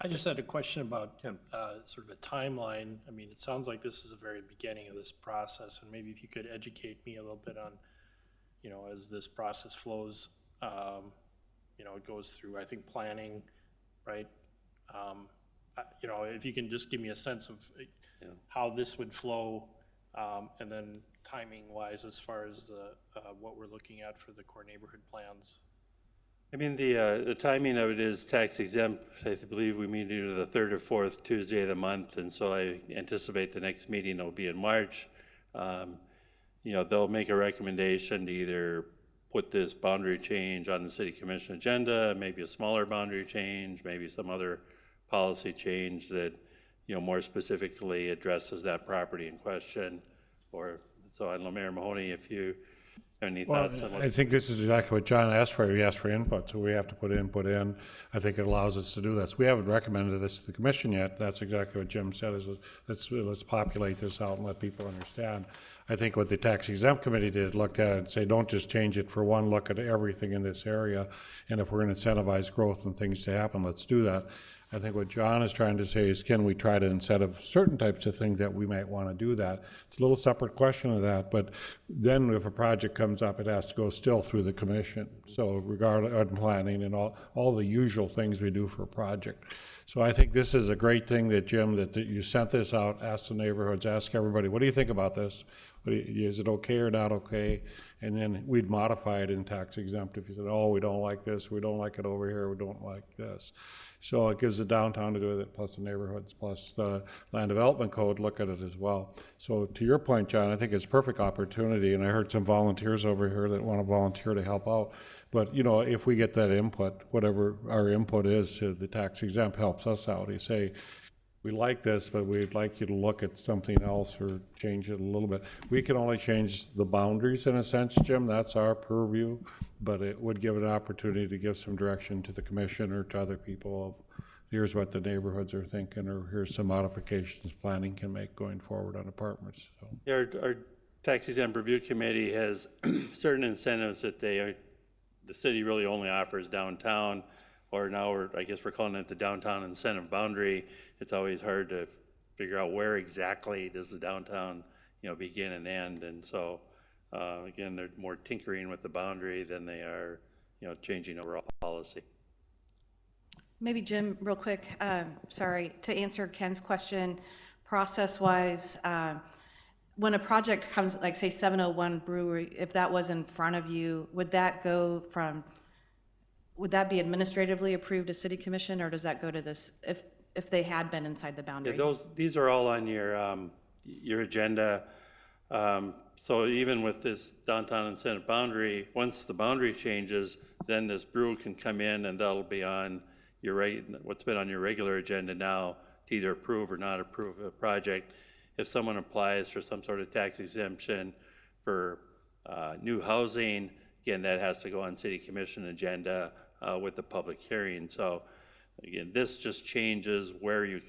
I just had a question about sort of a timeline. I mean, it sounds like this is the very beginning of this process, and maybe if you could educate me a little bit on, as this process flows, it goes through, I think, planning, right? If you can just give me a sense of how this would flow, and then timing-wise as far as what we're looking at for the core neighborhood plans. I mean, the timing of it is tax exempt. I believe we meet either the 3rd or 4th Tuesday of the month, and so I anticipate the next meeting will be in March. They'll make a recommendation to either put this boundary change on the City Commission agenda, maybe a smaller boundary change, maybe some other policy change that more specifically addresses that property in question. Or so I don't know, Mayor Mahoney, if you any Well, thoughts on I what? think this is exactly what John asked for. He asked for input, so we have to put input in. I think it allows us to do this. We haven't recommended this to the commission yet. That's exactly what Jim said, is let's populate this out and let people understand. I think what the tax exempt committee did, looked at it and say, don't just change it for one, look at everything in this area. And if we're gonna incentivize growth and things to happen, let's do that. I think what John is trying to say is, can we try to incentive certain types of things that we might want to do that? It's a little separate question of that, but then if a project comes up, it has to go still through the commission. So regardless of planning and all the usual things we do for a project. So I think this is a great thing that, Jim, that you sent this out, ask the neighborhoods, ask everybody, what do you think about this? Is it okay or not okay? And then we'd modify it in tax exempt if you said, oh, we don't like this, we don't like it over here, we don't like this. So it gives the downtown to do it, plus the neighborhoods, plus the land development code look at it as well. So to your point, John, I think it's a perfect opportunity, and I heard some volunteers over here that want to volunteer to help out. But, you know, if we get that input, whatever our input is to the tax exempt helps us out. You say, we like this, but we'd like you to look at something else or change it a little bit. We can only change the boundaries in a sense, Jim, that's our purview, but it would give an opportunity to give some direction to the commission or to other people of, here's what the neighborhoods are thinking, or here's some modifications planning can make going forward on apartments, so. Yeah, our tax exempt review committee has certain incentives that the city really only offers downtown, or now I guess we're calling it the downtown incentive boundary. It's always hard to figure out where exactly does the downtown, begin and end. And so, again, they're more tinkering with the boundary than they are, changing overall policy. Maybe Jim, real quick, sorry, to answer Ken's question, process-wise, when a project comes, like say 701 Brewery, if that was in front of you, would that be administratively approved to city commission, or does that go to this, if they had been inside the boundary? Yeah, these are all on your agenda. So even with this downtown incentive boundary, once the boundary changes, then this brew can come in and that'll be on what's been on your regular agenda now to either approve or not approve a project. If someone applies for some sort of tax exemption for new housing, again, that has to go on city commission agenda with the public hearing. So again, this just changes where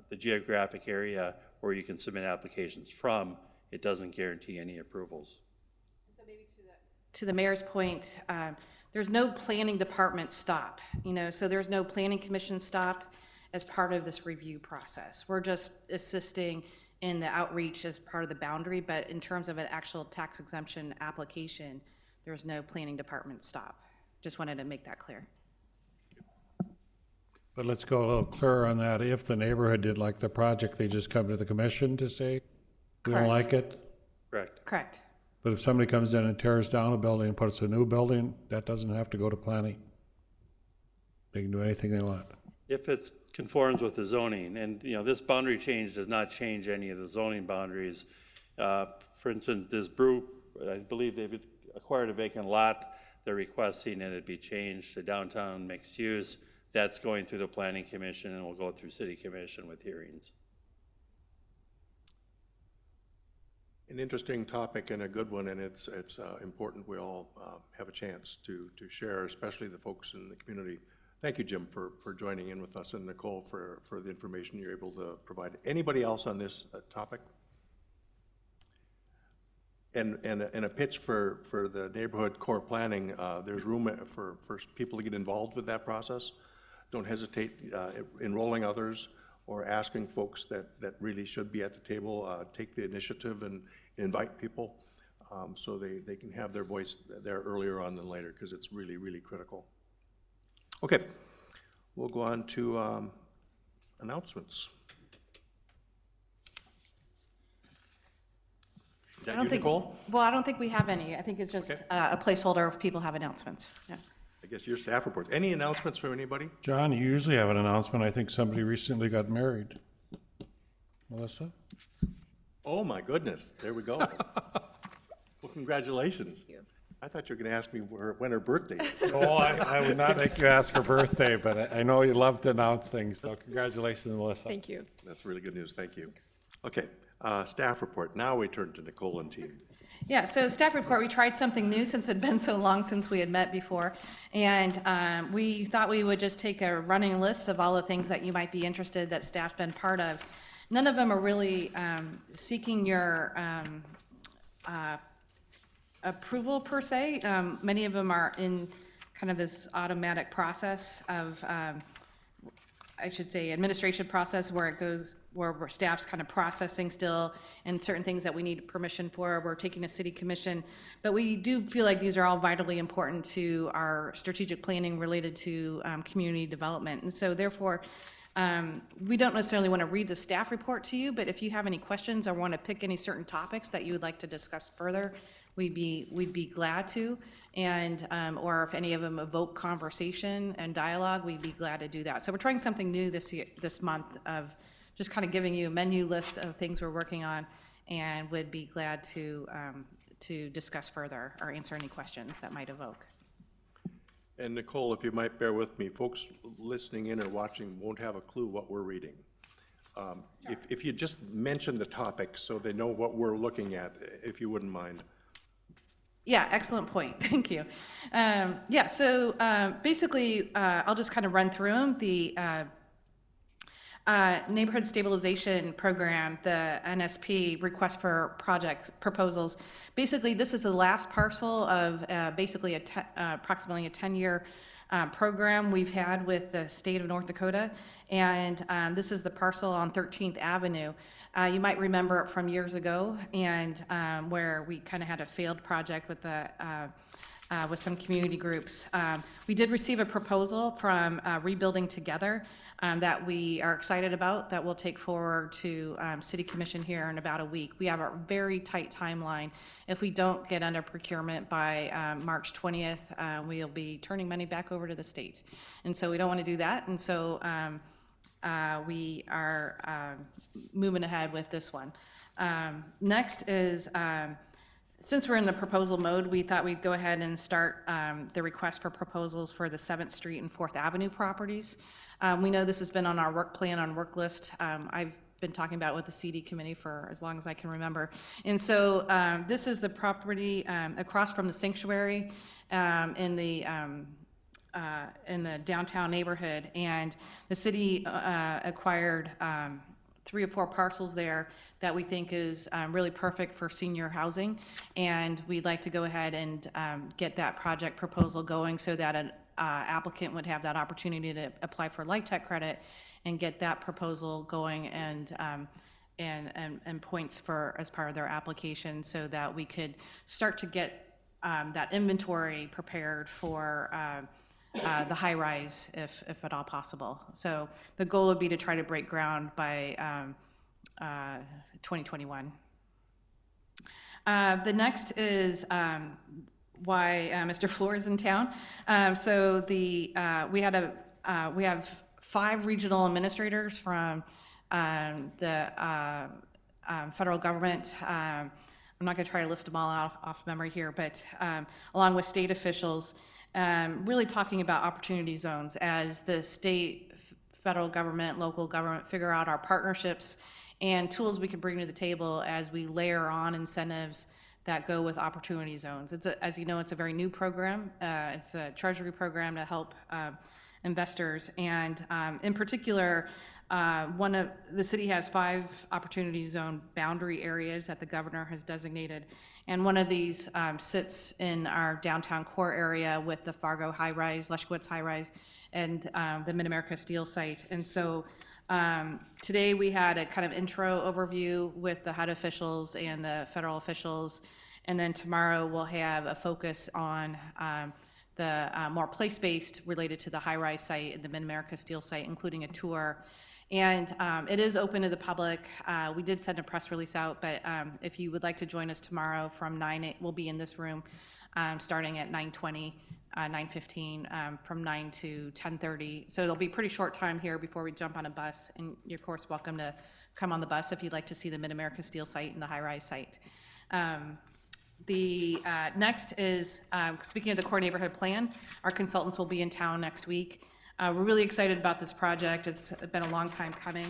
the geographic area where you can submit applications from. It doesn't guarantee any approvals. So maybe to the mayor's point, there's no planning department stop, so there's no planning commission stop as part of this review process. We're just assisting in the outreach as part of the boundary, but in terms of an actual tax exemption application, there's no planning department stop. Just wanted to make that clear. But let's go a little clearer on that. If the neighborhood did like the project, they just come to the commission to say, we don't like it? Correct. Correct. But if somebody comes in and tears down a building and puts a new building, that doesn't have to go to planning. They can do anything they want. If it conforms with the zoning, and this boundary change does not change any of the zoning boundaries. For instance, this brew, I believe they've acquired a vacant lot. They're requesting that it be changed to downtown mixed use. That's going through the planning commission and will go through city commission with hearings. An interesting topic and a good one, and it's important we all have a chance to share, especially the folks in the community. Thank you, Jim, for joining in with us, and Nicole for the information you're able to provide. Anybody else on this topic? And a pitch for the neighborhood core planning, there's room for people to get involved with that process. Don't hesitate enrolling others or asking folks that really should be at the table, take the initiative and invite people so they can have their voice there earlier on than later, because it's really, really critical. Okay, we'll go on to announcements. Is that you, Nicole? Well, I don't think we have any. I think it's just a placeholder if people have announcements. Yeah. I guess your staff reports. Any announcements from anybody? John, you usually have an announcement. I think somebody recently got married. Melissa? Oh, my goodness. There we go. Well, congratulations. Thank you. I thought you were going to ask me when her birthday is. Oh, I would not make you ask her birthday, but I know you love to announce things, so congratulations, Melissa. Thank you. That's really good news. Thank you. Okay, staff report. Now we turn to Nicole and team. Yeah, so staff report, we tried something new since it'd been so long since we had met before. And we thought we would just take a running list of all the things that you might be interested that staff's been part of. None of them are really seeking your approval per se. Many of them are in kind of this automatic process of, I should say, administration process where it goes, where staff's kind of processing still, and certain things that we need permission for, we're taking a city commission. But we do feel like these are all vitally important to our strategic planning related to community development. And so therefore, we don't necessarily want to read the staff report to you, but if you have any questions or want to pick any certain topics that you would like to discuss further, we'd be glad to. And, or if any of them evoke conversation and dialogue, we'd be glad to do that. So we're trying something new this month of just kind of giving you a menu list of things we're working on, and would be glad to discuss further or answer any questions that might evoke. And Nicole, if you might bear with me, folks listening in or watching won't have a clue what we're reading. If you just mention the topic so they know what we're looking at, if you wouldn't mind. Yeah, excellent point. Thank you. Yeah, so basically, I'll just kind of run through them. The Neighborhood Stabilization Program, the NSP, request for project proposals. Basically, this is the last parcel of basically approximately a 10-year program we've had with the state of North Dakota. And this is the parcel on 13th Avenue. You might remember it from years ago, and where we kind of had a failed project with with some community groups. We did receive a proposal from Rebuilding Together that we are excited about, that we'll take forward to City Commission here in about a week. We have a very tight timeline. If we don't get under procurement by March 20th, we'll be turning money back over to the state. And so we don't want to do that. And so we are moving ahead with this one. Next is, since we're in the proposal mode, we thought we'd go ahead and start the request for proposals for the 7th Street and 4th Avenue properties. We know this has been on our work plan, on work list. I've been talking about it with the CD committee for as long as I can remember. And so this is the property across from the sanctuary in the downtown neighborhood. And the city acquired 3 or 4 parcels there that we think is really perfect for senior housing. And we'd like to go ahead and get that project proposal going so that an applicant would have that opportunity to apply for LIHTC credit and get that proposal going and points for as part of their application, so that we could start to get that inventory prepared for the high rise, if at all possible. So the goal would be to try to break ground by 2021. The next is why Mr. Floor is in town. So we have 5 regional administrators from the federal government. I'm not going to try to list them all off memory here, but along with state officials, really talking about opportunity zones as the state, federal government, local government figure out our partnerships and tools we can bring to the table as we layer on incentives that go with opportunity zones. As you know, it's a very new program. It's a Treasury program to help investors. And in particular, the city has 5 opportunity zone boundary areas that the governor has designated. And one of these sits in our downtown core area with the Fargo high rise, Leshkowitz high rise, and the Mid-America Steel site. And so today we had a kind of intro overview with the HUD officials and the federal officials. And then tomorrow we'll have a focus on the more place-based related to the high rise site and the Mid-America Steel site, including a tour. And it is open to the public. We did send a press release out, but if you would like to join us tomorrow from 9, we'll be in this room starting at 9:20, 9:15, from 9 to 10:30. So it'll be a pretty short time here before we jump on a bus. And you're, of course, welcome to come on the bus if you'd like to see the Mid-America Steel site and the high-rise site. The next is, speaking of the core neighborhood plan, our consultants will be in town next week. We're really excited about this project. It's been a long time coming.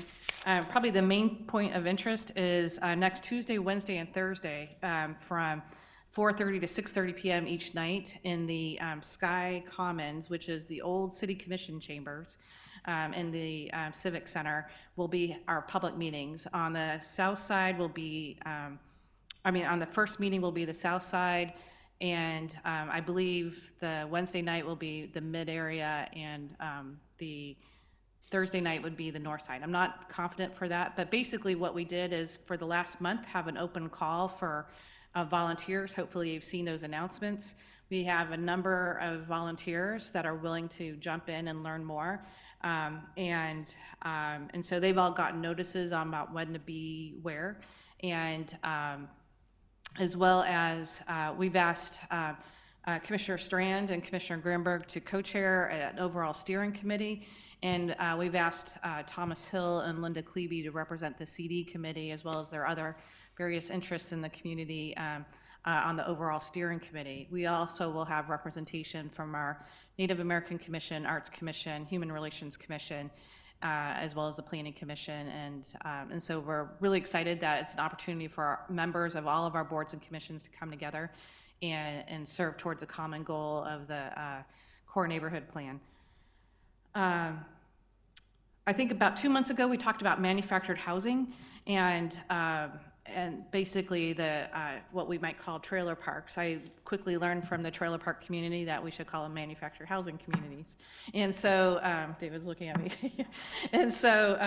Probably the main point of interest is next Tuesday, Wednesday, and Thursday from 4:30 to 6:30 p.m. each night in the Sky Commons, which is the old City Commission chambers in the Civic Center, will be our public meetings. On the south side will be, on the first meeting will be the south side, and I believe the Wednesday night will be the mid area, and the Thursday night would be the north side. I'm not confident for that, but basically what we did is for the last month have an open call for volunteers. Hopefully you've seen those announcements. We have a number of volunteers that are willing to jump in and learn more. And so they've all gotten notices about when to be where. And as well as we've asked Commissioner Strand and Commissioner Granberg to co-chair an overall steering committee. And we've asked Thomas Hill and Linda Klebe to represent the CD committee, as well as their other various interests in the community on the overall steering committee. We also will have representation from our Native American Commission, Arts Commission, Human Relations Commission, as well as the Planning Commission. And so we're really excited that it's an opportunity for our members of all of our boards and commissions to come together and serve towards a common goal of the core neighborhood plan. I think about 2 months ago, we talked about manufactured housing and basically the what we might call trailer parks. I quickly learned from the trailer park community that we should call them manufactured housing communities. And so, David's looking at me. And so,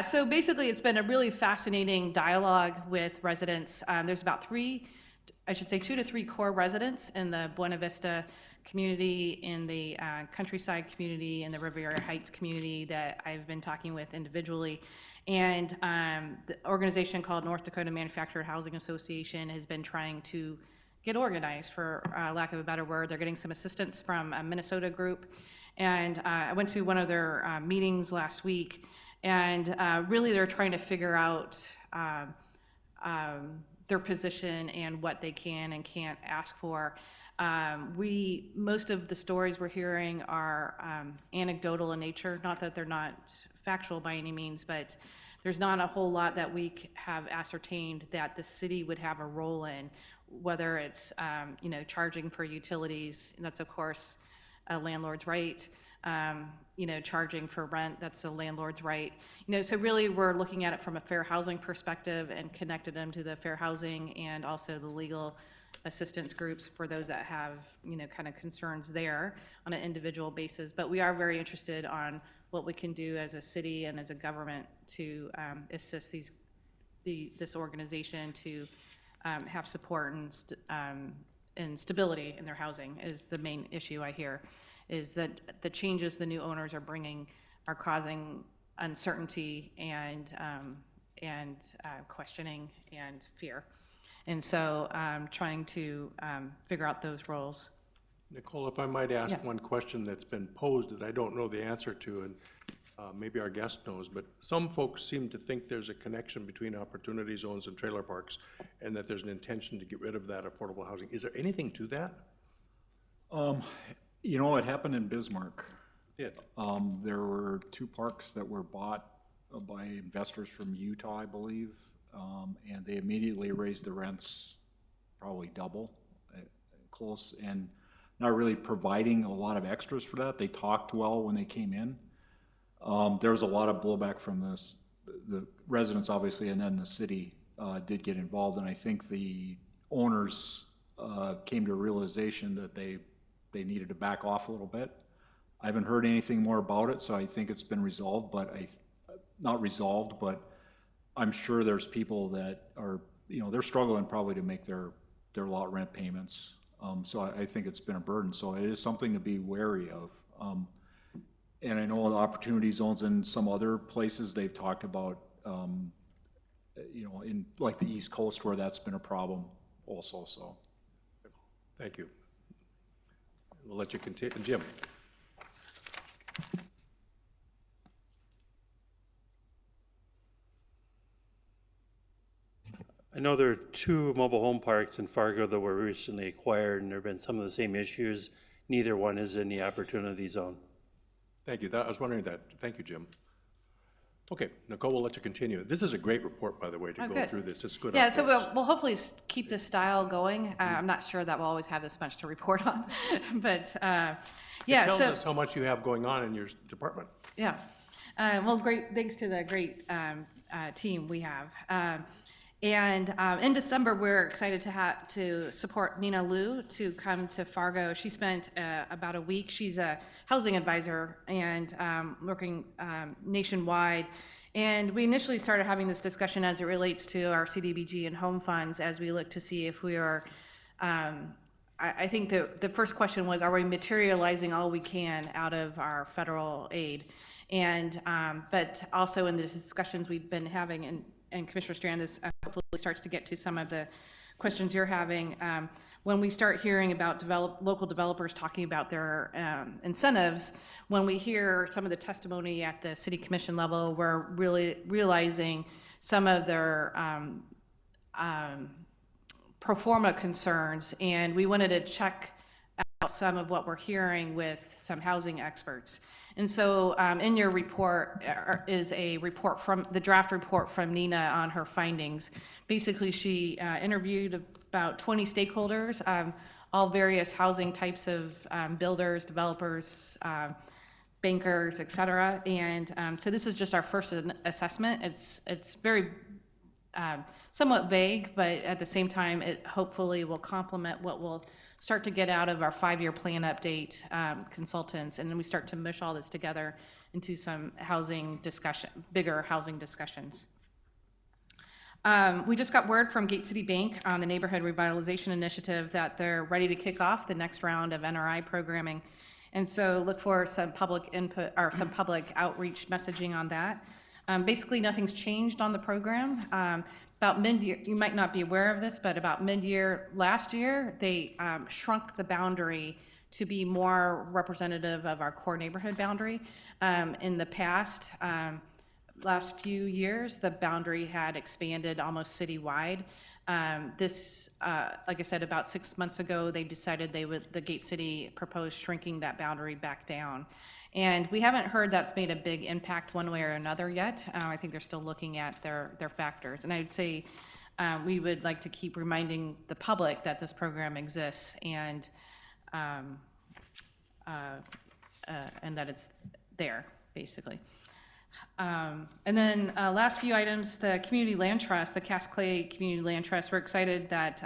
so basically it's been a really fascinating dialogue with residents. There's about 2 to 3 core residents in the Buena Vista community, in the Countryside community, in the Riviera Heights community that I've been talking with individually. And the organization called North Dakota Manufactured Housing Association has been trying to get organized, for lack of a better word. They're getting some assistance from a Minnesota group. And I went to one of their meetings last week, and really they're trying to figure out their position and what they can and can't ask for. Most of the stories we're hearing are anecdotal in nature, not that they're not factual by any means, but there's not a whole lot that we have ascertained that the city would have a role in, whether it's charging for utilities, and that's of course a landlord's right, charging for rent, that's a landlord's right. So really we're looking at it from a fair housing perspective and connected them to the fair housing and also the legal assistance groups for those that have, kind of concerns there on an individual basis. But we are very interested on what we can do as a city and as a government to assist this organization to have support and stability in their housing is the main issue I hear, is that the changes the new owners are bringing are causing uncertainty and questioning and fear. And so trying to figure out those roles. Nicole, if I might ask one question that's been posed that I don't know the answer to, and maybe our guest knows, but some folks seem to think there's a connection between opportunity zones and trailer parks, and that there's an intention to get rid of that affordable housing. Is there anything to that? It happened in Bismarck. It. There were 2 parks that were bought by investors from Utah, I believe, and they immediately raised the rents probably double, close, and not really providing a lot of extras for that. They talked well when they came in. There was a lot of blowback from the residents, obviously, and then the city did get involved, and I think the owners came to a realization that they needed to back off a little bit. I haven't heard anything more about it, so I think it's been resolved, but not resolved, but I'm sure there's people that are, they're struggling probably to make their lot rent payments. So I think it's been a burden. So it is something to be wary of. And I know the opportunity zones in some other places they've talked about, in like the East Coast where that's been a problem also, so. Thank you. We'll let you continue. Jim. I know there are 2 mobile home parks in Fargo that were recently acquired, and there have been some of the same issues. Neither one is in the opportunity zone. Thank you. I was wondering that. Thank you, Jim. Okay, Nicole, we'll let you continue. This is a great report, by the way, to go good. through this. It's good. Yeah, so updates. we'll hopefully keep this style going. I'm not sure that we'll always have this much to report on, but, yeah, It tells so. us how much you have going on in your department. Yeah. Well, great, thanks to the great team we have. And in December, we're excited to support Nina Liu to come to Fargo. She spent about a week. She's a housing advisor and working nationwide. And we initially started having this discussion as it relates to our CDBG and home funds as we look to see if we are, I think the first question was, are we materializing all we can out of our federal aid? And, but also in the discussions we've been having, and Commissioner Strand is hopefully starts to get to some of the questions you're having. When we start hearing about local developers talking about their incentives, when we hear some of the testimony at the city commission level, we're really realizing some of their pro forma concerns, and we wanted to check out some of what we're hearing with some housing experts. And so in your report is a report from the draft report from Nina on her findings. Basically, she interviewed about 20 stakeholders, all various housing types of builders, developers, bankers, et cetera. And so this is just our first assessment. It's very somewhat vague, but at the same time, it hopefully will complement what we'll start to get out of our 5-year plan update consultants, and then we start to mush all this together into some housing discussion, bigger housing discussions. We just got word from Gate City Bank on the Neighborhood Revitalization Initiative that they're ready to kick off the next round of NRI programming. And so look for some public input or some public outreach messaging on that. Basically, nothing's changed on the program. About mid-year, you might not be aware of this, but about mid-year last year, they shrunk the boundary to be more representative of our core neighborhood boundary. In the past, last few years, the boundary had expanded almost citywide. This, like I said, about 6 months ago, they decided the Gate City proposed shrinking that boundary back down. And we haven't heard that's made a big impact one way or another yet. I think they're still looking at their factors. And I would say we would like to keep reminding the public that this program exists and that it's there, basically. And then last few items, the Community Land Trust, the Cass Clay Community Land Trust, we're excited that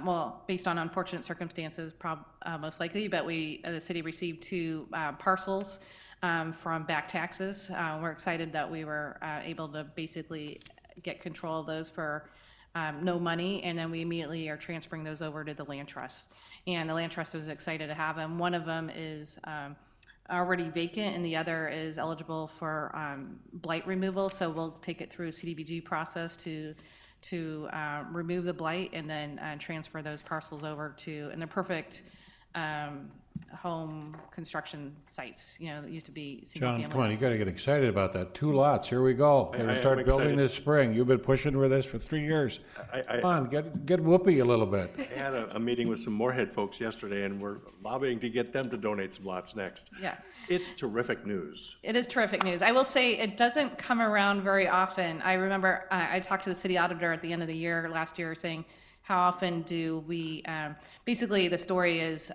well, based on unfortunate circumstances, most likely, but the city received 2 parcels from back taxes. We're excited that we were able to basically get control of those for no money, and then we immediately are transferring those over to the Land Trust. And the Land Trust was excited to have them. One of them is already vacant, and the other is eligible for blight removal, so we'll take it through a CDBG process to remove the blight and then transfer those parcels over to, and they're perfect home construction sites, you know, that used to be single family. John, come on, you homes. gotta get excited about that. 2 lots, here we go. We're I gonna am start building excited. this spring. You've been pushing for this for 3 years. Come on, get whoopee a little bit. I had a meeting with some Moorhead folks yesterday, and we're lobbying to get them to donate some lots next. Yeah. It's terrific news. It is terrific news. I will say it doesn't come around very often. I remember I talked to the city auditor at the end of the year last year saying, how often do we, basically the story is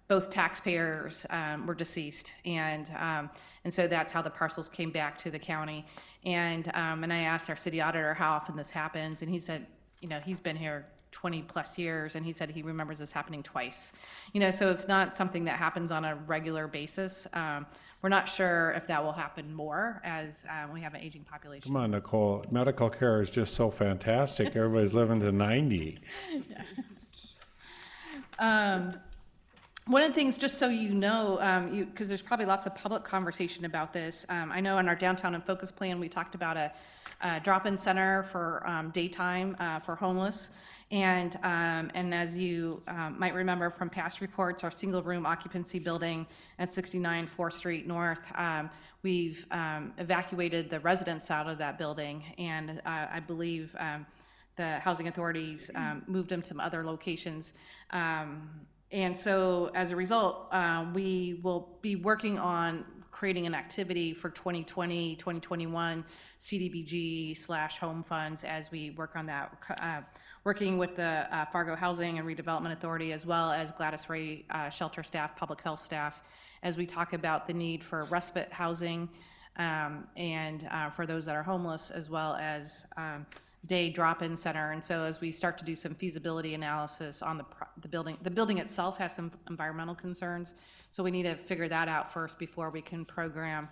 both taxpayers were deceased, and so that's how the parcels came back to the county. And I asked our city auditor how often this happens, and he said, you know, he's been here 20 plus years, and he said he remembers this happening twice. You know, so it's not something that happens on a regular basis. We're not sure if that will happen more as we have an aging population. Come on, Nicole, medical care is just so fantastic. Everybody's living to 90. One of the things, just so you know, because there's probably lots of public conversation about this, I know in our Downtown and Focus Plan, we talked about a drop-in center for daytime for homeless. And as you might remember from past reports, our single-room occupancy building at 69 4th Street North, we've evacuated the residents out of that building, and I believe the housing authorities moved them to other locations. And so as a result, we will be working on creating an activity for 2020, 2021 CDBG/home funds as we work on that, working with the Fargo Housing and Redevelopment Authority, as well as Gladys Ray shelter staff, public health staff, as we talk about the need for respite housing and for those that are homeless, as well as day drop-in center. And so as we start to do some feasibility analysis on the building itself has some environmental concerns. So we need to figure that out first before we can program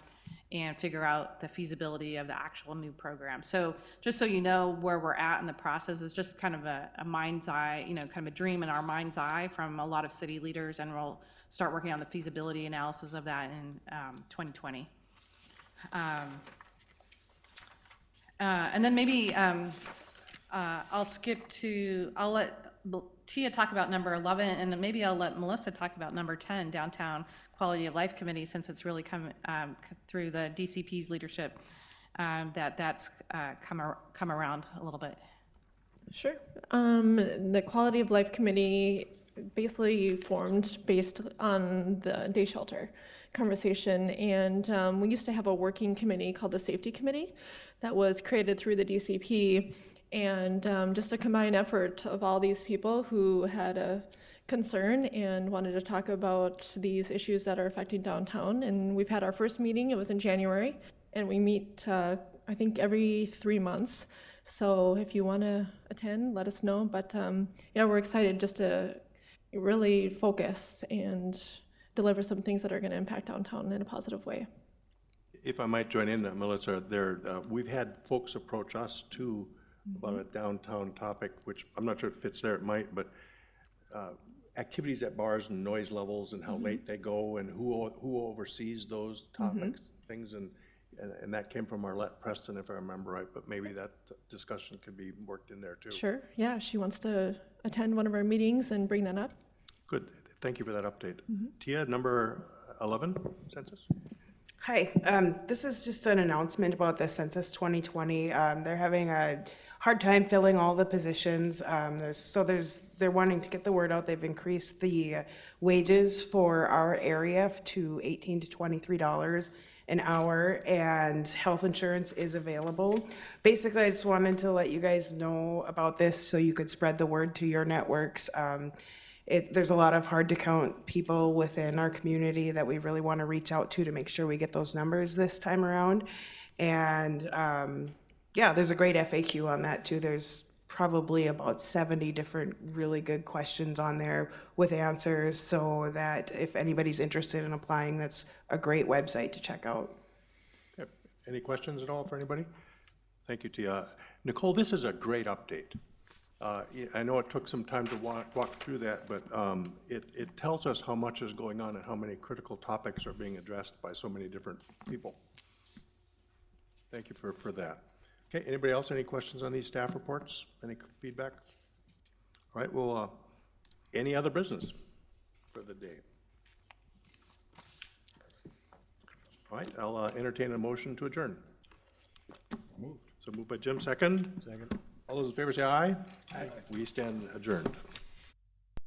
and figure out the feasibility of the actual new program. So just so you know where we're at in the process, is just kind of a mind's eye, kind of a dream in our mind's eye from a lot of city leaders, and we'll start working on the feasibility analysis of that in 2020. And then maybe I'll let Tia talk about number 11, and maybe I'll let Melissa talk about number 10, Downtown Quality of Life Committee, since it's really come through the DCP's leadership, that's come around a little bit. Sure. The Quality of Life Committee basically formed based on the day shelter conversation, and we used to have a working committee called the Safety Committee that was created through the DCP, and just a combined effort of all these people who had a concern and wanted to talk about these issues that are affecting downtown. And we've had our first meeting, it was in January, and we meet I think every 3 months. So if you want to attend, let us know. But yeah, we're excited just to really focus and deliver some things that are going to impact downtown in a positive way. If I might join in, Melissa, we've had folks approach us too about a downtown topic, which I'm not sure if it fits there, it might, but activities at bars and noise levels and how late they go and who oversees those topics, things, and that came from Arlette Preston, if I remember right, but maybe that discussion could be worked in there too. Sure, yeah, she wants to attend one of our meetings and bring that up. Good, thank you for that update. Tia, number 11, census? Hi, this is just an announcement about the Census 2020. They're having a hard time filling all the positions. They're wanting to get the word out. They've increased the wages for our area to $18 to $23 an hour, and health insurance is available. Basically, I just wanted to let you guys know about this so you could spread the word to your networks. There's a lot of hard to count people within our community that we really want to reach out to make sure we get those numbers this time around. And yeah, there's a great FAQ on that too. There's probably about 70 different really good questions on there with answers, so that if anybody's interested in applying, that's a great website to check out. Okay. Any questions at all for anybody? Thank you, Tia. Nicole, this is a great update. I know it took some time to walk through that, but it tells us how much is going on and how many critical topics are being addressed by so many different people. Thank you for that. Okay, anybody else, any questions on these staff reports? Any feedback? All right, well, any other business for the day? All right, I'll entertain a motion to adjourn. Moved. So moved by Jim, second? Second. All those in favor say aye. Aye. We stand adjourned.